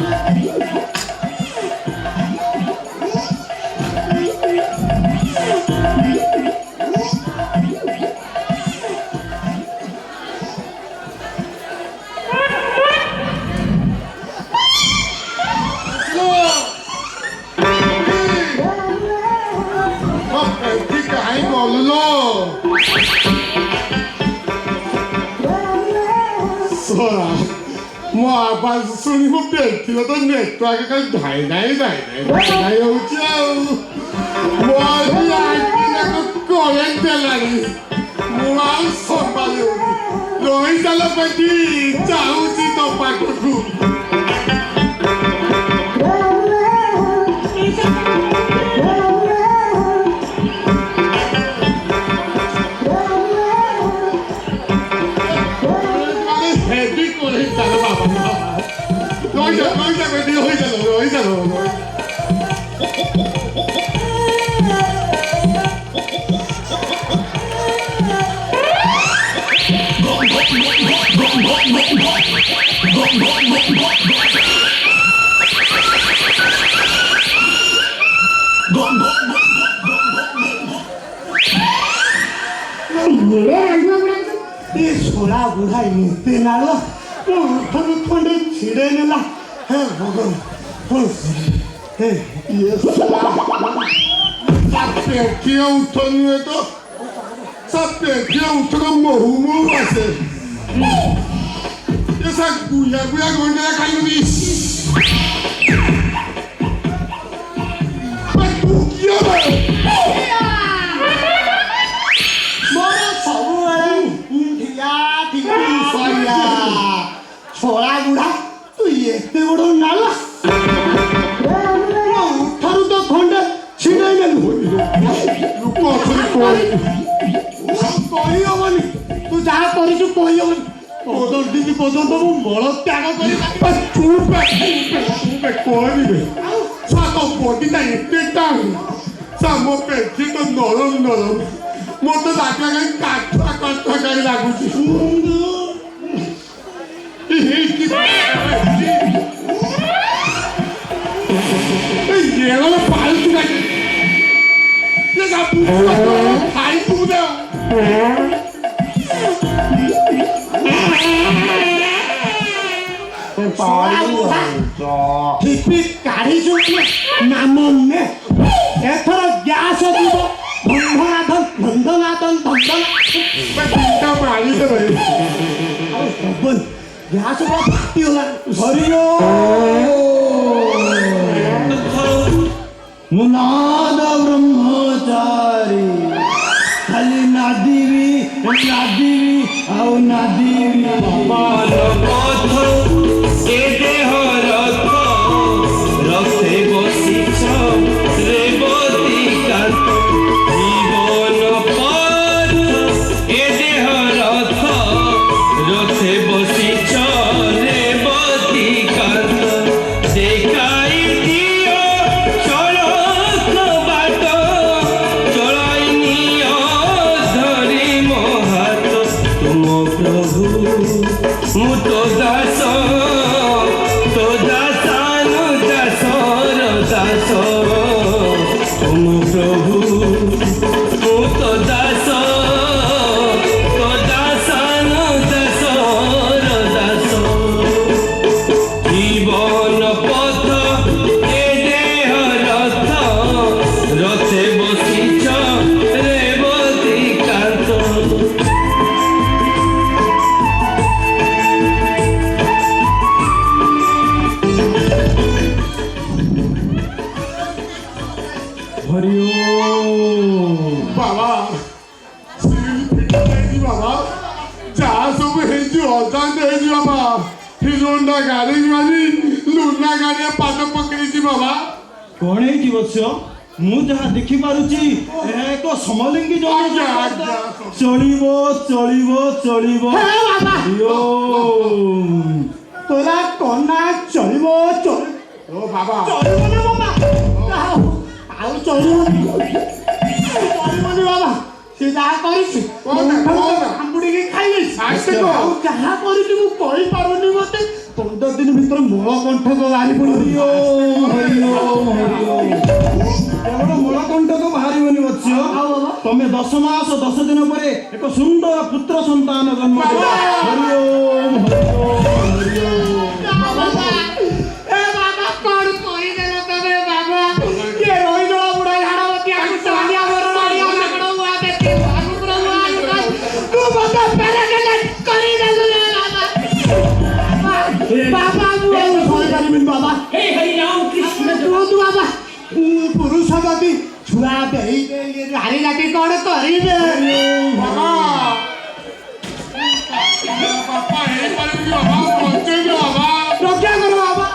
ମୋ ଆବାଜ ଶୁଣି ମୋ ବ୍ୟକ୍ତିଗତ ନେଟୱାର୍କ କାଲି ଧାଇ ହେଉଛି ଆଉ ମୋ କରେଣ୍ଟ ଦେଲାଣି ମୁଁ ଆଉ ସମ୍ଭାଳି ହଉନି ରହିଚାଲ ବେଟି ଚାହୁଁଛି ତୋ ପାଖକୁ छोड़ा बुढ़ा एते नाल उठनु खंडे छिड़े नेला हे भगवान ये सत्य क्यों उठनु है तो सत्य क्यों उठनु महू महू आसे ये सब गुया गुया गोंडे खाली नी पर तू क्यों छोड़ा बुढ़ा तू एते बड़ नाला उठारू तो खंडे छिड़े नेलु लोक अथरी कही हबनी तू जहाँ करू कही हबनी पदर दिन पर्यंत मु मल त्याग कर चुप कहबे सात बडीटा एते टाण सा मो पेटी तो नरम नरम मत लागला कहीं काठुआ काठुआ कहीं लागुची ये वाला फालतू का ये का पूरा खाई तू दे ठीक काढ़ी जो नाम में एथर गैस দিব ধন্দনাথন ধন্দনাথন ধন্দনা মারি দে ভাই গ্যাস ফাটি হলা ধরিও মুনাদ ব্রহ্মচারী খালি নাদিবি আও নাদিবি মান পথ এ দেহ রথ রথে বসিছ রেবতী কান্ত জীবন পথ এ দেহ রথ রথে বসিছ রেবতী কান্ত দেখাই দিও চলক বাট চলাই নিও ধরি মহাত তুম প্রভু মু তো দাস তো দাসানু দাসর দাস তুম প্রভু মু তো দাস তো দাসানু দাসর দাস জীবন পথ এ দেহ রথ রথে বসিছ রেবতী কান্ত बाबा सिल फिट बाबा जा सब हेजु अजान हेजु बाबा फिर ଜୋଣ୍ଡା ଗାଡ଼ି ମାରି ଲୁନା ଗାଡ଼ିଆ ପାଦ ପକେଇଛି ବାବା। କଣ ହେଇଛି ବତ୍ସ? ମୁଁ ଯାହା ଦେଖିପାରୁଛି ଏହା ଏକ ସମଲିଙ୍ଗୀ ଆଜ୍ଞା, ଯୌନ ଆଜ୍ଞା। ଚଳିବ ଚଳିବ ଚଳିବ। ହେ ବାବା ଇୟୋ। তোরা কন্যা চলিব ଓ ବାବା চলিব না বাবা ଆଉ ଚଳିବନି ଚଳିବନି ବାବା ସେ ଯାହା କରିଛି କଣ? କାମୁଡ଼ିକି ଖାଇଯାଇଛି ଆଚ୍ଛା। ଆଉ ଯାହା କରିଛି ମୁଁ କହିପାରୁନି ମତେ 15 ଦିନ ଭିତରେ ମୂଳ କଣ୍ଠକ ବାହାରି ପଡ଼ିବ କେବଳ ମୂଳକଣ୍ଟକ ବାହାରିବନି ବତ୍ସ। ଆଉ ବାବା ତମେ 10 ମାସ 10 ଦିନ ପରେ ଏକ ସୁନ୍ଦର ପୁତ୍ର ସନ୍ତାନ ଜନ୍ମ ଦେବ। ହରି ଓମ୍, ହରି ଓମ୍, ହରି ଓମ୍। ବାବା ଏ ବାବା କଣ କରିଦେଲ ତମେ ବାବା କିଏ ରହିଗଲା ବୁଢ଼ା ଝାଡ଼ବତୀ ଆକୁ ଚାଲିଆ ମରଣ ଆଡ଼ିଆ ମାଗଣ ମୁଆ ଦେଖି ଆଗୁ ପୁରା ମୁଆ ତୁ ମତେ ପ୍ୟାରାକେଲେଟ୍ କରିଦେଲୁ ରେ ବାବା ବାବା ମୁଁ ଆଉ ସହିପାରିବିନି ବାବା हे हरि राम कृष्ण କୁହନ୍ତୁ ବାବା ପୁରୁଷବାଦୀ ଛୁଆ ଦେଇ ହାରି ରାତି କଣ କରିବେ ବାବା ବାପା ହେଇପାରିବି ବାବା ବଞ୍ଚେଇବି ବାବା। ରକ୍ଷା କର ବାବା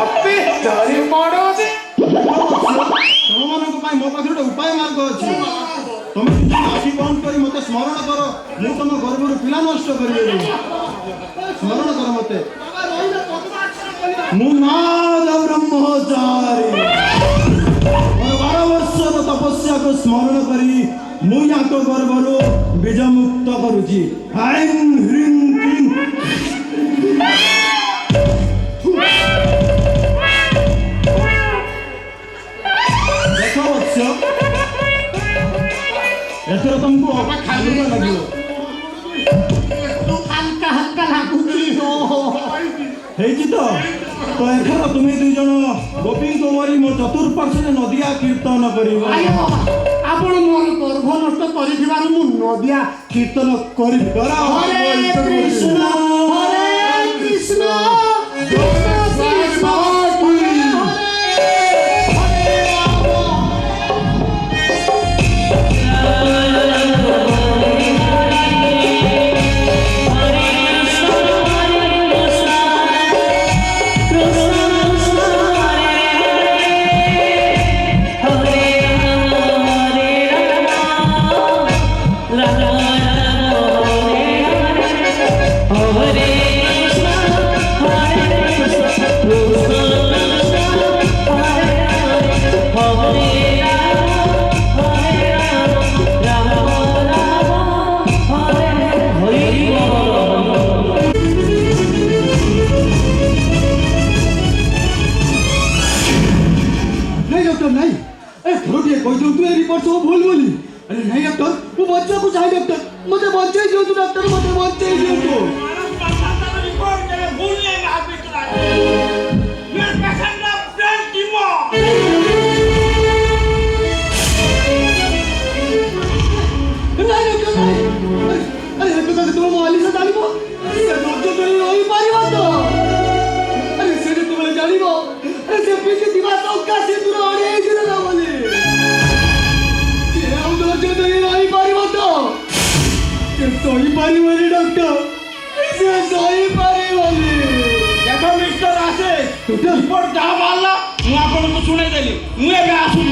ଅତି ଡରି ପଡ଼ୁଛି ତମମାନଙ୍କ ପାଇଁ ମୋ ପାଖରେ ଗୋଟେ ଉପାୟ ମାର୍ଗ ଅଛି। ତମେ ନିଜ ଆଖି ବନ୍ଦ କରି ମତେ ସ୍ମରଣ କର, ମୁଁ ତମ ଗର୍ଭରୁ ପିଲା ନଷ୍ଟ କରିଦେବି। ସ୍ମରଣ କର ମତେ। ମୁଁ ନାଦ ବ୍ରହ୍ମଚାରୀ। ମୋର 12 ବର୍ଷର ତପସ୍ୟାକୁ ସ୍ମରଣ କରି ମୁଁ ୟାଙ୍କ ଗର୍ଭରୁ ବୀଜ ମୁକ୍ତ କରୁଛି। ହାଇଂ ହ୍ରିଂ କ୍ଲିଂ। ଦେଖ ବତ୍ସ, ଏଥର ତମକୁ ହାଲୁକା ଲାଗିବ। ହାଲକା ହାଲକା ଲାଗୁଛି ହେଇଛି ତ ଏଥର ତୁମେ 2 ଜଣ ଗୋପୀଙ୍କୁ ମରି ମୋ ଚତୁଃପାର୍ଶ୍ୱରେ ନଦିଆ କୀର୍ତ୍ତନ କରିବ। ଆଜ୍ଞା ବାବା ଆପଣ ମୋର ଗର୍ଭ ନଷ୍ଟ କରିଥିବାରୁ ମୁଁ ନଦିଆ କୀର୍ତ୍ତନ କରିବି ହରେ କୃଷ୍ଣ ହରେ କୃଷ୍ଣ କୃଷ୍ଣ କୃଷ୍ଣ ହରେ ହରେ ରାମ नहीं डॉक्टर नहीं, थोड़ी कोई जो तू रिपोर्ट सब भूल बोली। अरे नहीं डॉक्टर, वो बच्चा को चाहिए डॉक्टर, मुझे बच्चे जो तू डॉक्टर मुझे बच्चे जो तू। नहीं डॉक्टर नहीं, अरे हट तो तुम मोबाइल से डालिबो, ये डॉक्टर तो नहीं पारिबो तो। अरे से तुम जानिबो, अरे से पीछे दिमाग तो का से तू अड़े इधर ना बोले। ये हम डॉक्टर तो नहीं पारिबो तो। ये सही पारिबो रे डॉक्टर, से सही पारिबो रे। ଦେଖ ମିଷ୍ଟର ଆସେ ରିପୋର୍ଟ ଯାହା ବାହାରିଲା ମୁଁ ଆପଣଙ୍କୁ ଶୁଣେଇଦେଲି। ମୁଁ ଏବେ ଆସୁଛି।